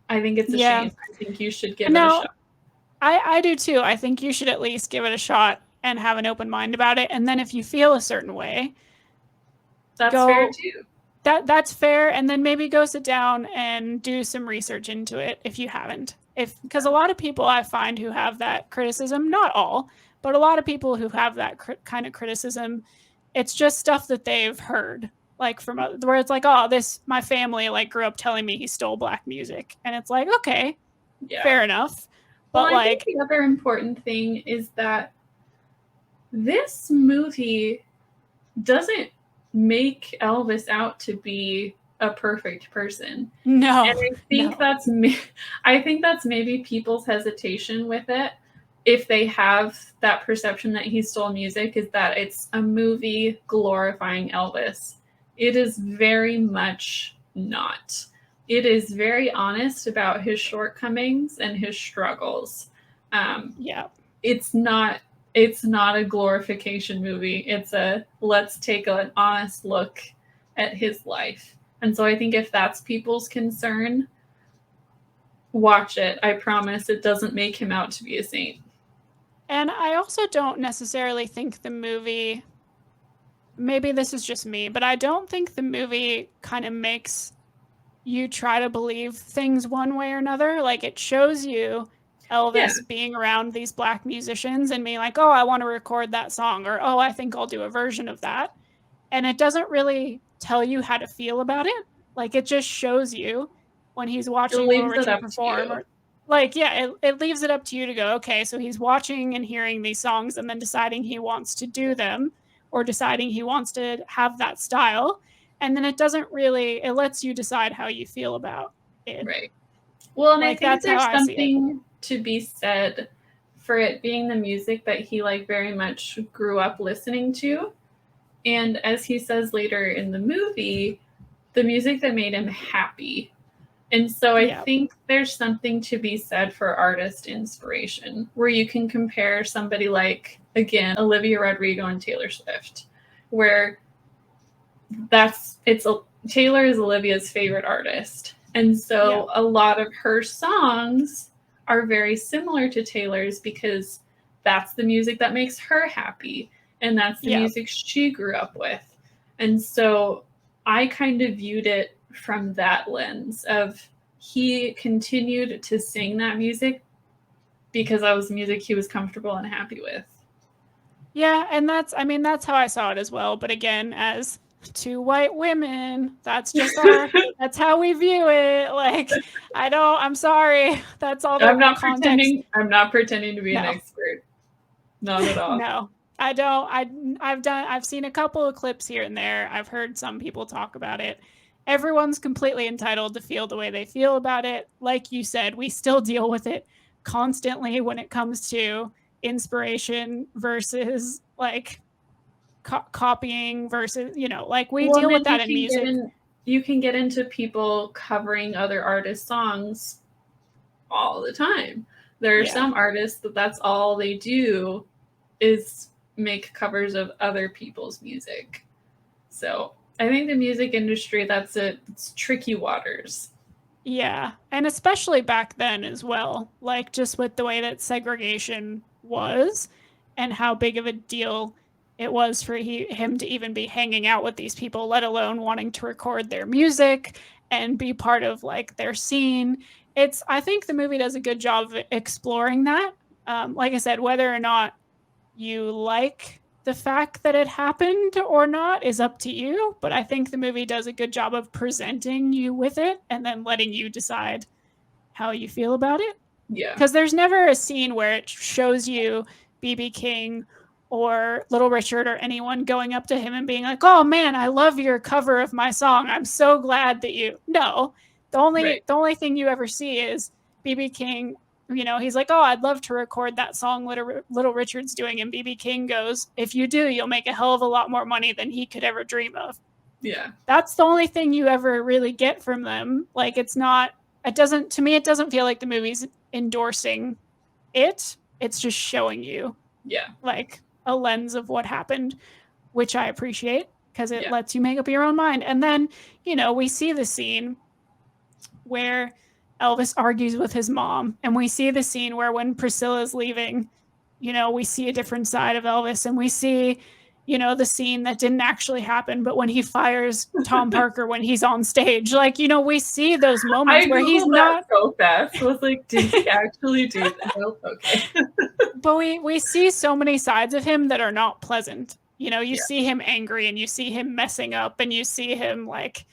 think it's a shame. I think you should give it a shot. I do too. I think you should at least give it a shot and have an open mind about it. And then if you feel a certain way, that's fair too. That's fair. And then maybe go sit down and do some research into it if you haven't. Because a lot of people I find who have that criticism, not all, but a lot of people who have that kind of criticism, it's just stuff that they've heard, like, from where it's like, oh, my family like grew up telling me he stole Black music. And it's like, okay, fair enough. But I think the other important thing is that this movie doesn't make Elvis out to be a perfect person. No. And I think that's maybe people's hesitation with it, if they have that perception that he stole music, is that it's a movie glorifying Elvis. It is very much not. It is very honest about his shortcomings and his struggles. It's not a glorification movie. It's a let's take an honest look at his life. And so I think if that's people's concern, watch it. I promise it doesn't make him out to be a saint. And I also don't necessarily think the movie, maybe this is just me, but I don't think the movie kind of makes you try to believe things one way or another. Like, it shows you Elvis being around these Black musicians and being like, oh, I want to record that song, or, oh, I think I'll do a version of that. And it doesn't really tell you how to feel about it. Like, it just shows you when he's watching Little Richard perform. Or, like, it leaves it up to you to go, okay, so he's watching and hearing these songs and then deciding he wants to do them, or deciding he wants to have that style. And then it lets you decide how you feel about it. Right. Well, and like, I think there's something to be said for it being the music that he like very much grew up listening to. And as he says later in the movie, the music that made him happy. And so I think there's something to be said for artist inspiration, where you can compare somebody like, again, Olivia Rodrigo and Taylor Swift, where Taylor is Olivia's favorite artist. And so a lot of her songs are very similar to Taylor's because that's the music that makes her happy. And that's the music she grew up with. And so I kind of viewed it from that lens of he continued to sing that music because that was music he was comfortable and happy with. Yeah, and that's how I saw it as well. But again, as two white women, that's just that's how we view it. Like, I'm sorry. That's all the context. I'm not pretending to be an expert. Not at all. No, I don't. I've seen a couple of clips here and there. I've heard some people talk about it. Everyone's completely entitled to feel the way they feel about it. Like you said, we still deal with it constantly when it comes to inspiration versus like copying versus, like we deal with that in music. You can get into people covering other artists' songs all the time. There are some artists that's all they do is make covers of other people's music. So I think the music industry, it's tricky waters. Yeah, and especially back then as well, like just with the way that segregation was and how big of a deal it was for him to even be hanging out with these people, let alone wanting to record their music and be part of like their scene. I think the movie does a good job of exploring that. Like I said, whether or not you like the fact that it happened or not is up to you. But I think the movie does a good job of presenting you with it and then letting you decide how you feel about it. Yeah. Because there's never a scene where it shows you B.B. King or Little Richard or anyone going up to him and being like, oh man, I love your cover of my song. I'm so glad that you... No. The only thing you ever see is B.B. King, he's like, oh, I'd love to record that song Little Richard's doing. And B.B. King goes, if you do, you'll make a hell of a lot more money than he could ever dream of. Yeah. That's the only thing you ever really get from them. Like, it doesn't feel like the movie's endorsing it. It's just showing you, like a lens of what happened, which I appreciate because it lets you make up your own mind. And then, we see the scene where Elvis argues with his mom, and we see the scene where when Priscilla's leaving, we see a different side of Elvis, and we see, the scene that didn't actually happen, but when he fires Tom Parker when he's on stage, like, we see those moments where he's not so fast. I was like, did he actually do that? Okay. But we see so many sides of him that are not pleasant. You see him angry, and you see him messing up, and you see him like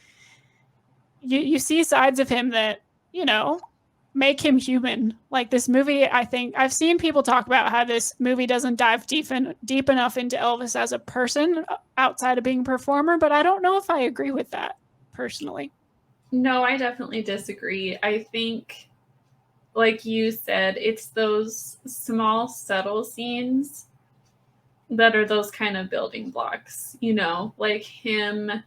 you see sides of him that, make him human. Like this movie, I think I've seen people talk about how this movie doesn't dive deep enough into Elvis as a person outside of being a performer, but I don't know if I agree with that personally. No, I definitely disagree. I think, like you said, it's those small, subtle scenes that are those kind of building blocks, like him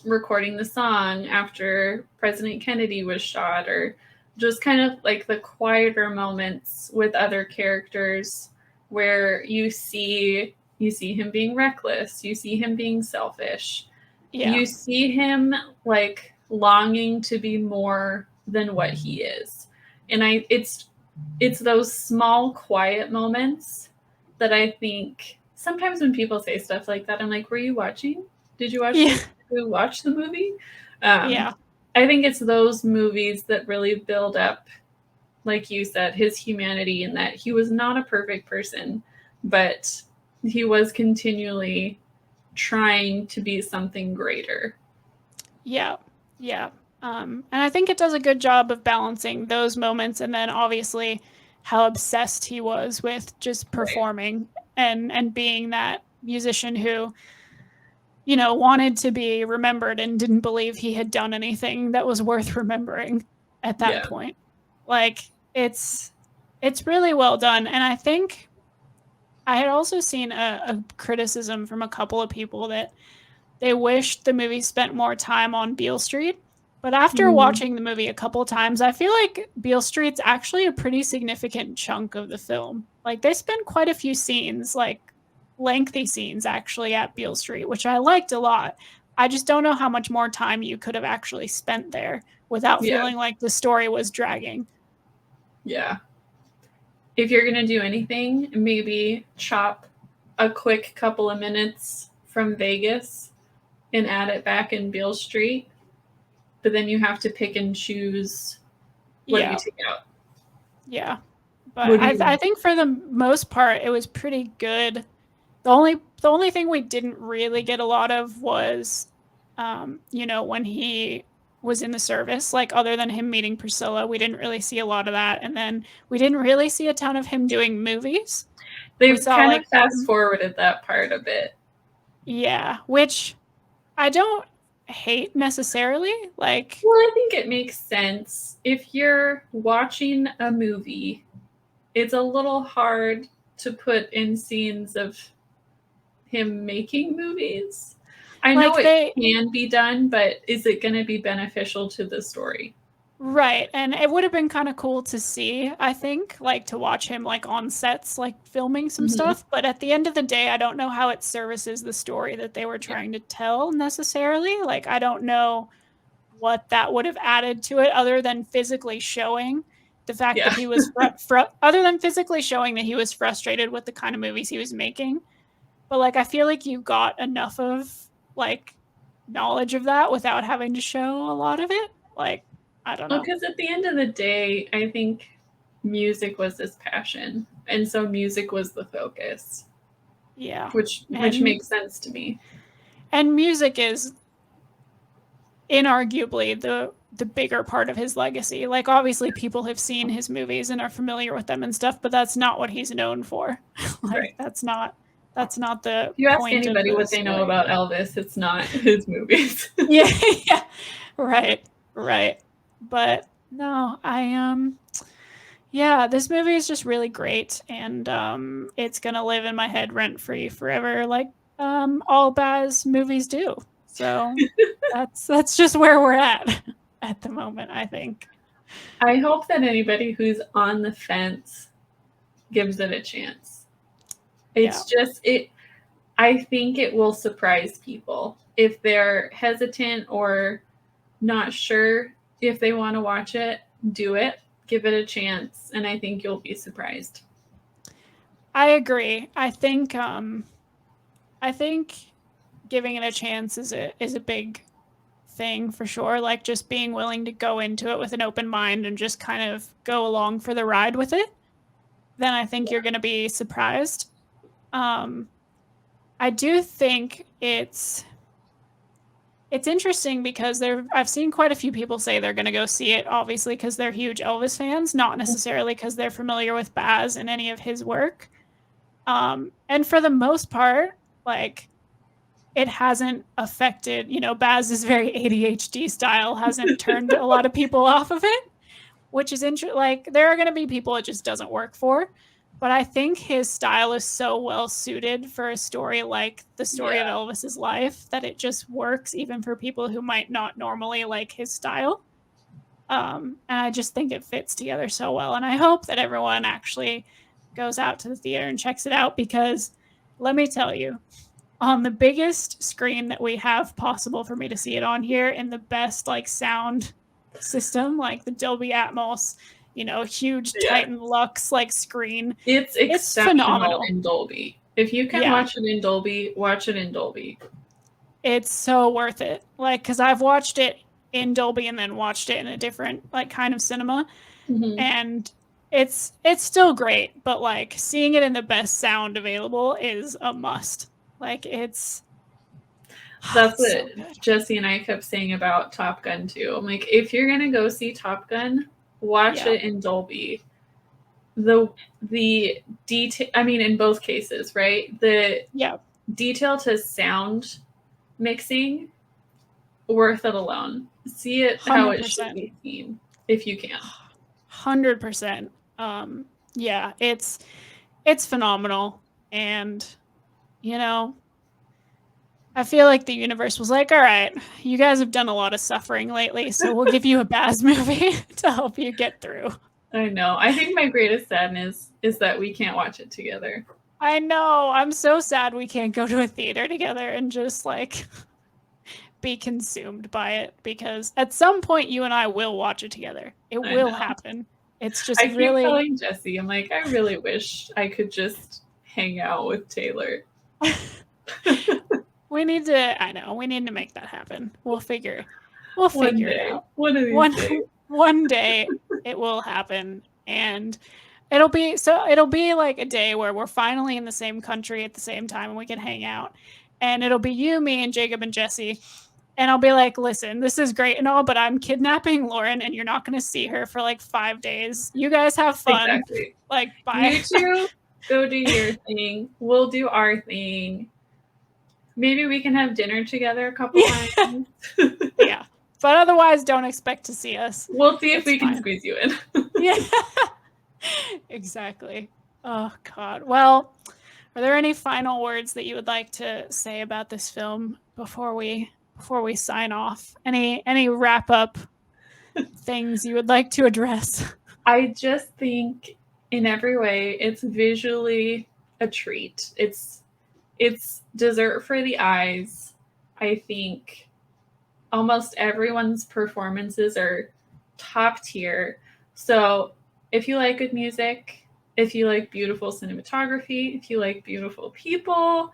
recording the song after President Kennedy was shot, or just kind of like the quieter moments with other characters where you see him being reckless, you see him being selfish, you see him like longing to be more than what he is. And it's those small quiet moments that I think sometimes when people say stuff like that, I'm like, were you watching? Did you watch the movie? I think it's those movies that really build up, like you said, his humanity, and that he was not a perfect person, but he was continually trying to be something greater. Yeah. And I think it does a good job of balancing those moments, and then obviously how obsessed he was with just performing and being that musician who, wanted to be remembered and didn't believe he had done anything that was worth remembering at that point. Like it's really well done. And I think I had also seen a criticism from a couple of people that they wished the movie spent more time on Beale Street. But after watching the movie a couple of times, I feel like Beale Street's actually a pretty significant chunk of the film. Like they spend quite a few scenes, like lengthy scenes actually at Beale Street, which I liked a lot. I just don't know how much more time you could have actually spent there without feeling like the story was dragging. Yeah. If you're going to do anything, maybe chop a quick couple of minutes from Vegas and add it back in Beale Street. But then you have to pick and choose what you take out. Yeah. But I think for the most part, it was pretty good. The only thing we didn't really get a lot of was, when he was in the service, like other than him meeting Priscilla, we didn't really see a lot of that. And then we didn't really see a ton of him doing movies. They've kind of fast forwarded that part a bit. Yeah, which I don't hate necessarily. Well, I think it makes sense. If you're watching a movie, it's a little hard to put in scenes of him making movies. I know it can be done, but is it going to be beneficial to the story? Right. And it would have been kind of cool to see, I think, to watch him on sets, filming some stuff. But at the end of the day, I don't know how it services the story that they were trying to tell necessarily. I don't know what that would have added to it other than physically showing the fact that he was other than physically showing that he was frustrated with the kind of movies he was making. But I feel like you got enough of knowledge of that without having to show a lot of it. I don't know. Because at the end of the day, I think music was his passion. And so music was the focus. Yeah. Which makes sense to me. And music is inarguably the bigger part of his legacy. Obviously people have seen his movies and are familiar with them and stuff, but that's not what he's known for. Right. That's not the you ask anybody what they know about Elvis, it's not his movies. yeah. Right. But no, this movie is just really great, and it's gonna live in my head rent-free forever, all Baz movies do. So that's just where we're at the moment, I think. I hope that anybody who's on the fence gives it a chance. It's just I think it will surprise people if they're hesitant or not sure if they want to watch it. Do it, give it a chance, and I think you'll be surprised. I agree. I think giving it a chance is a big thing for sure. Just being willing to go into it with an open mind and just kind of go along for the ride with it. Then I think you're going to be surprised. I do think it's interesting because I've seen quite a few people say they're going to go see it, obviously because they're huge Elvis fans, not necessarily because they're familiar with Baz and any of his work. And for the most part, it hasn't affected, Baz's very ADHD style hasn't turned a lot of people off of it, which is interesting. There are going to be people it just doesn't work for. But I think his style is so well suited for a story like the story of Elvis's life that it just works even for people who might not normally like his style. And I just think it fits together so well. And I hope that everyone actually goes out to the theater and checks it out, because let me tell you, on the biggest screen that we have possible for me to see it on here in the best sound system, the Dolby Atmos, huge Titan Lux screen. It's phenomenal in Dolby. If you can watch it in Dolby, watch it in Dolby. It's so worth it. Because I've watched it in Dolby and then watched it in a different kind of cinema, and it's still great. But seeing it in the best sound available is a must. That's what Jesse and I kept saying about Top Gun too. I'm if you're gonna go see Top Gun, watch it in Dolby. The detail, in both cases, right? The detail to sound mixing, worth it alone. See it 100%. How it should be seen, if you can. 100%. It's phenomenal, and I feel like the universe was all right, you guys have done a lot of suffering lately, so we'll give you a Baz movie to help you get through. I know. I think my greatest sadness is that we can't watch it together. I know. I'm so sad we can't go to a theater together and just be consumed by it, because at some point you and I will watch it together. It will happen. It's just I keep really telling Jesse, I'm like, I really wish I could just hang out with Taylor. we need to make that happen. We'll figure it out. One of these days. One day it will happen, and it'll be like a day where we're finally in the same country at the same time and we can hang out. And it'll be you, me, and Jacob and Jesse. And I'll be like, listen, this is great and all, but I'm kidnapping Lauren and you're not going to see her for like 5 days. You guys have fun. Exactly. Like, bye. You two go do your thing. We'll do our thing. Maybe we can have dinner together a couple times. Yeah. But otherwise, don't expect to see us. We'll see if we can squeeze you in. Yeah. Exactly. Oh, God. Well, are there any final words that you would like to say about this film before we sign off? Any wrap up things you would like to address? I just think in every way it's visually a treat. It's dessert for the eyes. I think almost everyone's performances are top tier. So if you like good music, if you like beautiful cinematography, if you like beautiful people,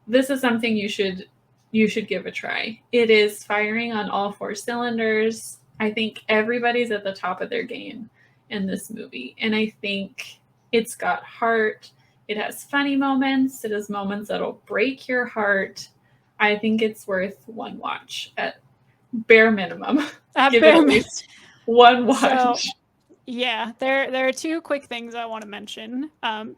this is something you should give a try. It is firing on all 4 cylinders. I think everybody's at the top of their game in this movie. And I think it's got heart. It has funny moments. It has moments that'll break your heart. I think it's worth one watch at bare minimum. Give it at least one watch. So, yeah, there are 2 quick things I want to mention,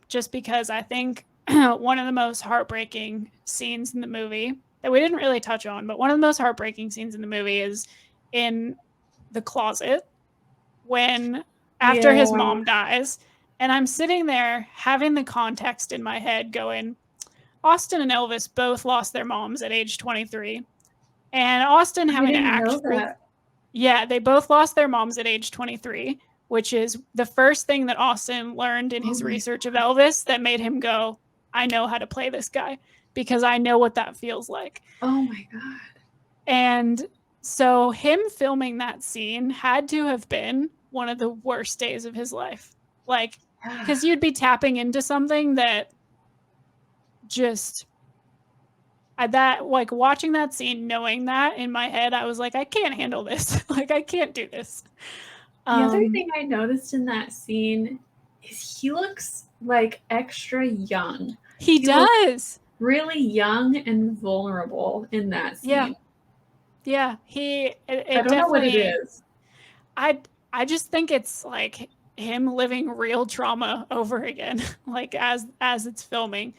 just because I think one of the most heartbreaking scenes in the movie that we didn't really touch on, but one of the most heartbreaking scenes in the movie is in the closet when after his mom dies. And I'm sitting there having the context in my head going, Austin and Elvis both lost their moms at age 23. And Austin having to act through... Yeah, they both lost their moms at age 23, which is the first thing that Austin learned in his research of Elvis that made him go, I know how to play this guy because I know what that feels like. Oh my God. And so him filming that scene had to have been one of the worst days of his life. Like, because you'd be tapping into something that just... like watching that scene, knowing that in my head, I was like, I can't handle this. Like, I can't do this. The other thing I noticed in that scene is he looks like extra young. He does. Really young and vulnerable in that scene. Yeah. I don't know what it is. I just think it's like him living real trauma over again, like as it's filming.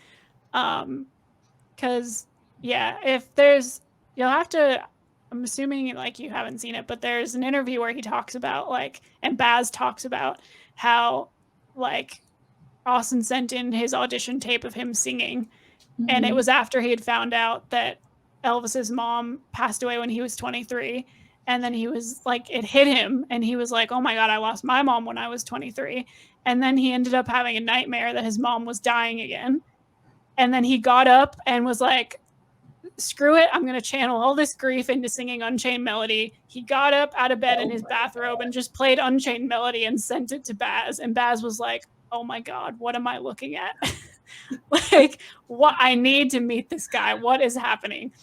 Because if there's, you'll have to, I'm assuming like you haven't seen it, but there's an interview where he talks about like, and Baz talks about how like Austin sent in his audition tape of him singing. Mm-hmm. And it was after he had found out that Elvis's mom passed away when he was 23. And then he was like, it hit him. And he was like, oh my God, I lost my mom when I was 23. And then he ended up having a nightmare that his mom was dying again. And then he got up and was like, screw it, I'm going to channel all this grief into singing Unchained Melody. He got up out of bed in his bathrobe and just played Unchained Melody and sent it to Baz. And Baz was like, oh my God, what am I looking at? Like, what? I need to meet this guy. What is happening?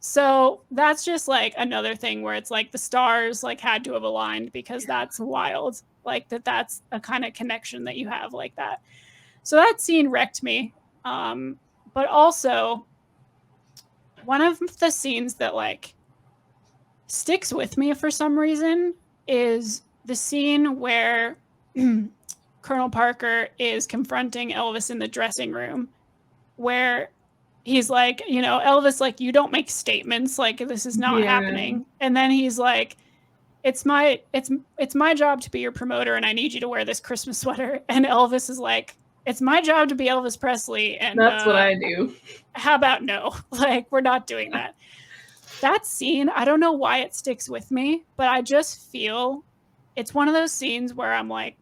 So that's just like another thing where it's like the stars like had to have aligned, because that's wild. Like that's a kind of connection that you have like that. So that scene wrecked me. But also one of the scenes that like sticks with me for some reason is the scene where Colonel Parker is confronting Elvis in the dressing room, where he's like, you know, Elvis, like, you don't make statements, like this is not happening. And then he's like, it's my job to be your promoter and I need you to wear this Christmas sweater. And Elvis is like, it's my job to be Elvis Presley. And that's what I do. How about no? Like, we're not doing that. That scene, I don't know why it sticks with me, but I just feel it's one of those scenes where I'm like,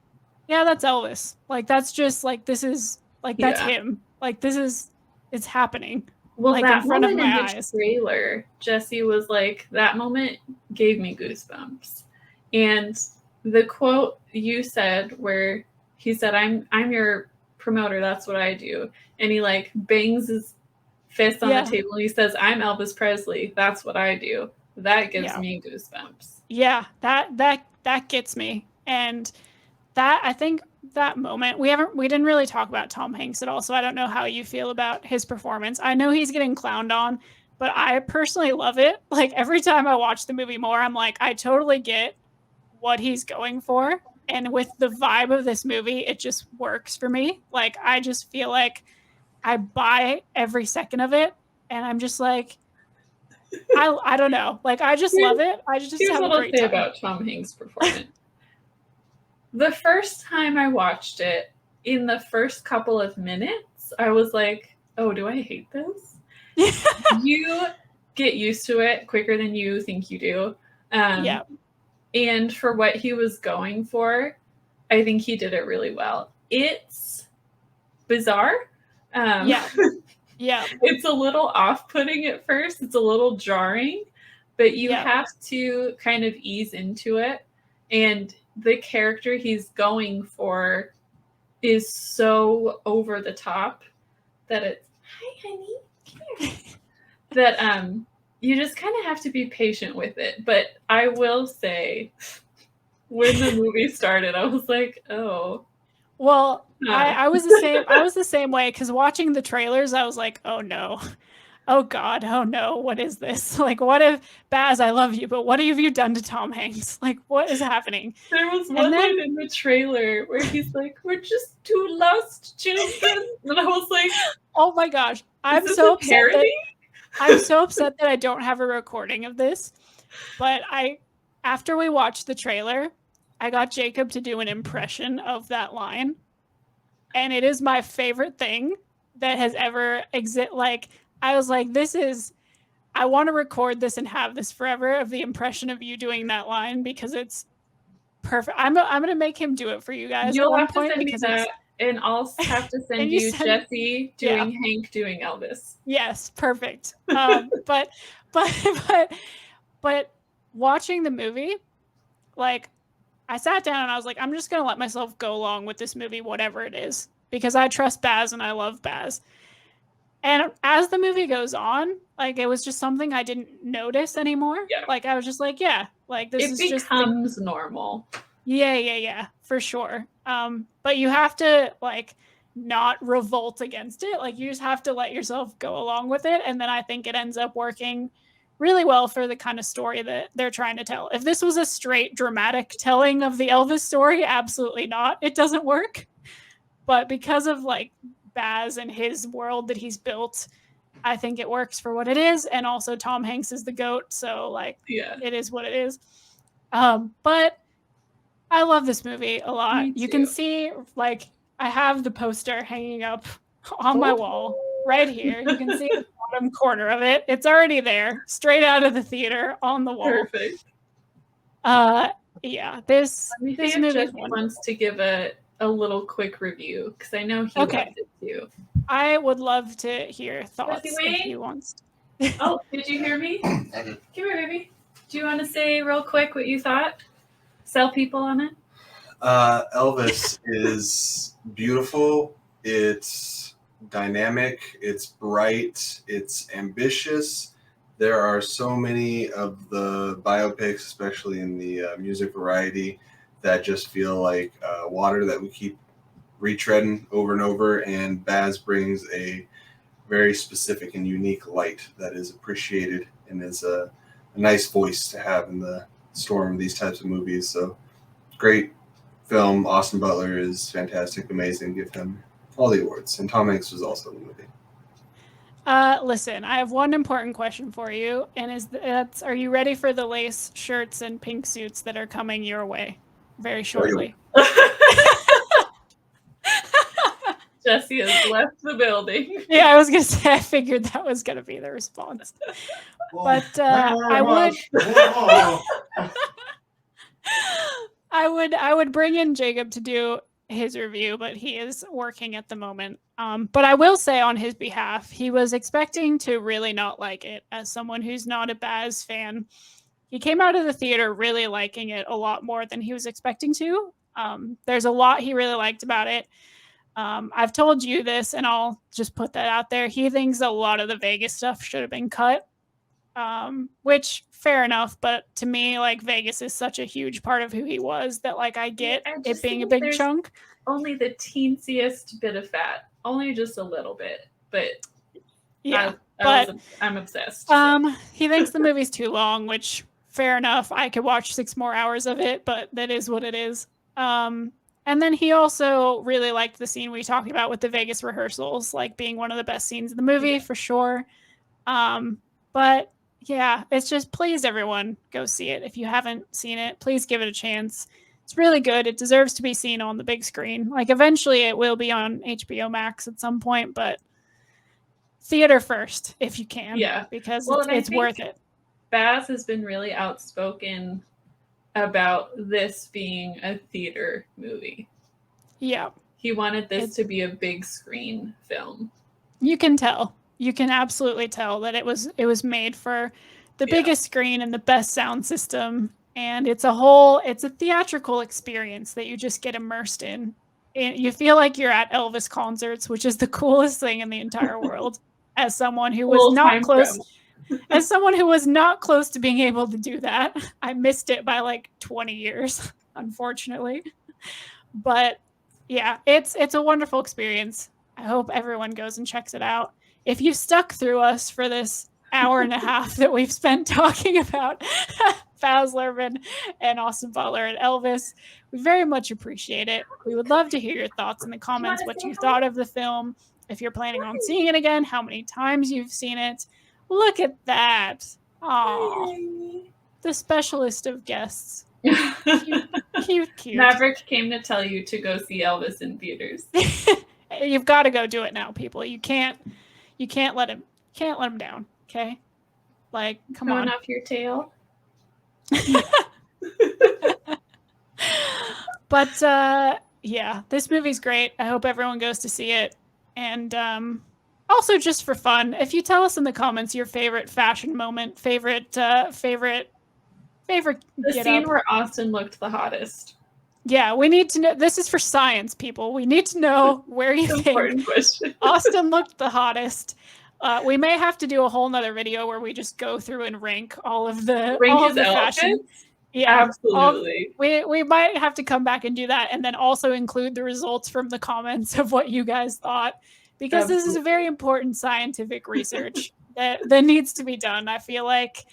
yeah, that's Elvis. Like, that's just like, this is like, that's him. Like, it's happening. Well, like that in front of moment in my the eyes. trailer, Jesse was like, that moment gave me goosebumps. And the quote you said where he said, I'm your promoter, that's what I do. And he like bangs his fist on the table and he says, I'm Elvis Presley, that's what I do. That gives me goosebumps. Yeah, that gets me. And that, I think that moment, we didn't really talk about Tom Hanks at all, so I don't know how you feel about his performance. I know he's getting clowned on, but I personally love it. Like every time I watch the movie more, I'm like, I totally get what he's going for. And with the vibe of this movie, it just works for me. Like I just feel like I buy every second of it, and I'm just like, I don't know. Like I just love it. I just Here's have a what I'll great say time. about Tom Hanks' performance. The first time I watched it, in the first couple of minutes, I was like, oh, do I hate this? You get used to it quicker than you think you do. Yeah. And for what he was going for, I think he did it really well. It's bizarre. Yeah. It's a little off-putting at first. It's a little jarring, but you have to kind of ease into it. And the character he's going for is so over the top that it's, hi, honey, come here. That you just kind of have to be patient with it. But I will say, when the movie started, I was like, oh. Well, I was the same. I was the same way, because watching the trailers, I was like, oh no. Oh God, oh no, what is this? Like, what if, Baz, I love you, but what have you done to Tom Hanks? Like, what is happening? There was one line in the trailer where he's like, we're just two lost children. And I was like, oh my gosh, I'm so upset that I don't have a recording of this. But after we watched the trailer, I got Jacob to do an impression of that line. And it is my favorite thing that has ever existed. Like, I was like, I want to record this and have this forever, of the impression of you doing that line, because it's perfect. I'm going to make him do it for you guys. You'll have to send me that, and I'll have to send you Jesse doing Hank doing Elvis. Yes, perfect. But watching the movie, like, I sat down and I was like, I'm just going to let myself go along with this movie, whatever it is, because I trust Baz and I love Baz. And as the movie goes on, like, it was just something I didn't notice anymore. Yeah. Like, I was just like, like, this is just... It becomes normal. Yeah, for sure. But you have to, like, not revolt against it. Like, you just have to let yourself go along with it. And then I think it ends up working really well for the kind of story that they're trying to tell. If this was a straight dramatic telling of the Elvis story, absolutely not. It doesn't work. But because of, like, Baz and his world that he's built, I think it works for what it is. And also Tom Hanks is the GOAT, so, like, it is what it is. But I love this movie a lot. You can see, like, I have the poster hanging up on my wall right here. You can see the bottom corner of it. It's already there, straight out of the theater on the wall. Perfect. Yeah, this movie Jesse wants to give a little quick review, because I know he loved it too. I would love to hear thoughts if he wants. Oh, did you hear me? Come here, baby. Do you want to say real quick what you thought? Sell people on it? Elvis is beautiful. It's dynamic. It's bright. It's ambitious. There are so many of the biopics, especially in the music variety, that just feel like water that we keep retreading over and over. And Baz brings a very specific and unique light that is appreciated, and is a nice voice to have in the storm of these types of movies. So great film. Austin Butler is fantastic, amazing. Give him all the awards. And Tom Hanks was also in the movie. Listen, I have one important question for you, and are you ready for the lace shirts and pink suits that are coming your way very shortly? Jesse has left the building. Yeah, I was gonna say, I figured that was gonna be the response. But I would bring in Jacob to do his review, but he is working at the moment. But I will say on his behalf, he was expecting to really not like it. As someone who's not a Baz fan, he came out of the theater really liking it a lot more than he was expecting to. There's a lot he really liked about it. I've told you this, and I'll just put that out there. He thinks a lot of the Vegas stuff should have been cut, which fair enough. But to me, like, Vegas is such a huge part of who he was that, like, I get it being a big chunk. Only the teensiest bit of fat, only just a little bit, but yeah, I'm obsessed. So. He thinks the movie's too long, which fair enough. I could watch 6 more hours of it, but that is what it is. And then he also really liked the scene we talked about with the Vegas rehearsals, like being one of the best scenes in the movie for sure. But yeah, it's just, please everyone go see it. If you haven't seen it, please give it a chance. It's really good. It deserves to be seen on the big screen. Like, eventually it will be on HBO Max at some point, but theater first if you can. Yeah, because well, it's worth it. Baz has been really outspoken about this being a theater movie. Yeah. He wanted this to be a big screen film. You can tell. You can absolutely tell that it was made for the biggest screen and the best sound system. And it's a theatrical experience that you just get immersed in. And you feel like you're at Elvis concerts, which is the coolest thing in the entire world. As someone who was not close, as someone who was not close to being able to do that, I missed it by like 20 years, unfortunately. But yeah, it's a wonderful experience. I hope everyone goes and checks it out. If you stuck through us for this hour and a half that we've spent talking about Baz Luhrmann and Austin Butler and Elvis, we very much appreciate it. We would love to hear your thoughts in the comments, what you thought of the film, if you're planning on seeing it again, how many times you've seen it. Look at that. Aww. The specialist of guests. Cute. Maverick came to tell you to go see Elvis in theaters. You've got to go do it now, people. You can't let him down, okay? Like, come on. Off your tail. But yeah, this movie's great. I hope everyone goes to see it. And also, just for fun, if you tell us in the comments your favorite fashion moment, favorite the scene up. Where Austin looked the hottest. Yeah, we need to know. This is for science, people. We need to know where you think Austin looked the hottest. We may have to do a whole nother video where we just go through and rank all of the fashion. Yeah, absolutely. We might have to come back and do that, and then also include the results from the comments of what you guys thought, because this is a very important scientific research that needs to be done, I feel like.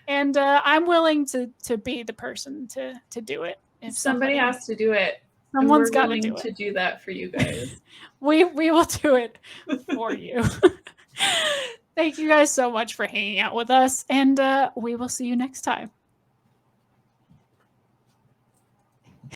And I'm willing to be the person to do it. If somebody has to do it, someone's got to do that for you guys. we will do it for you. Thank you guys so much for hanging out with us, and we will see you next time.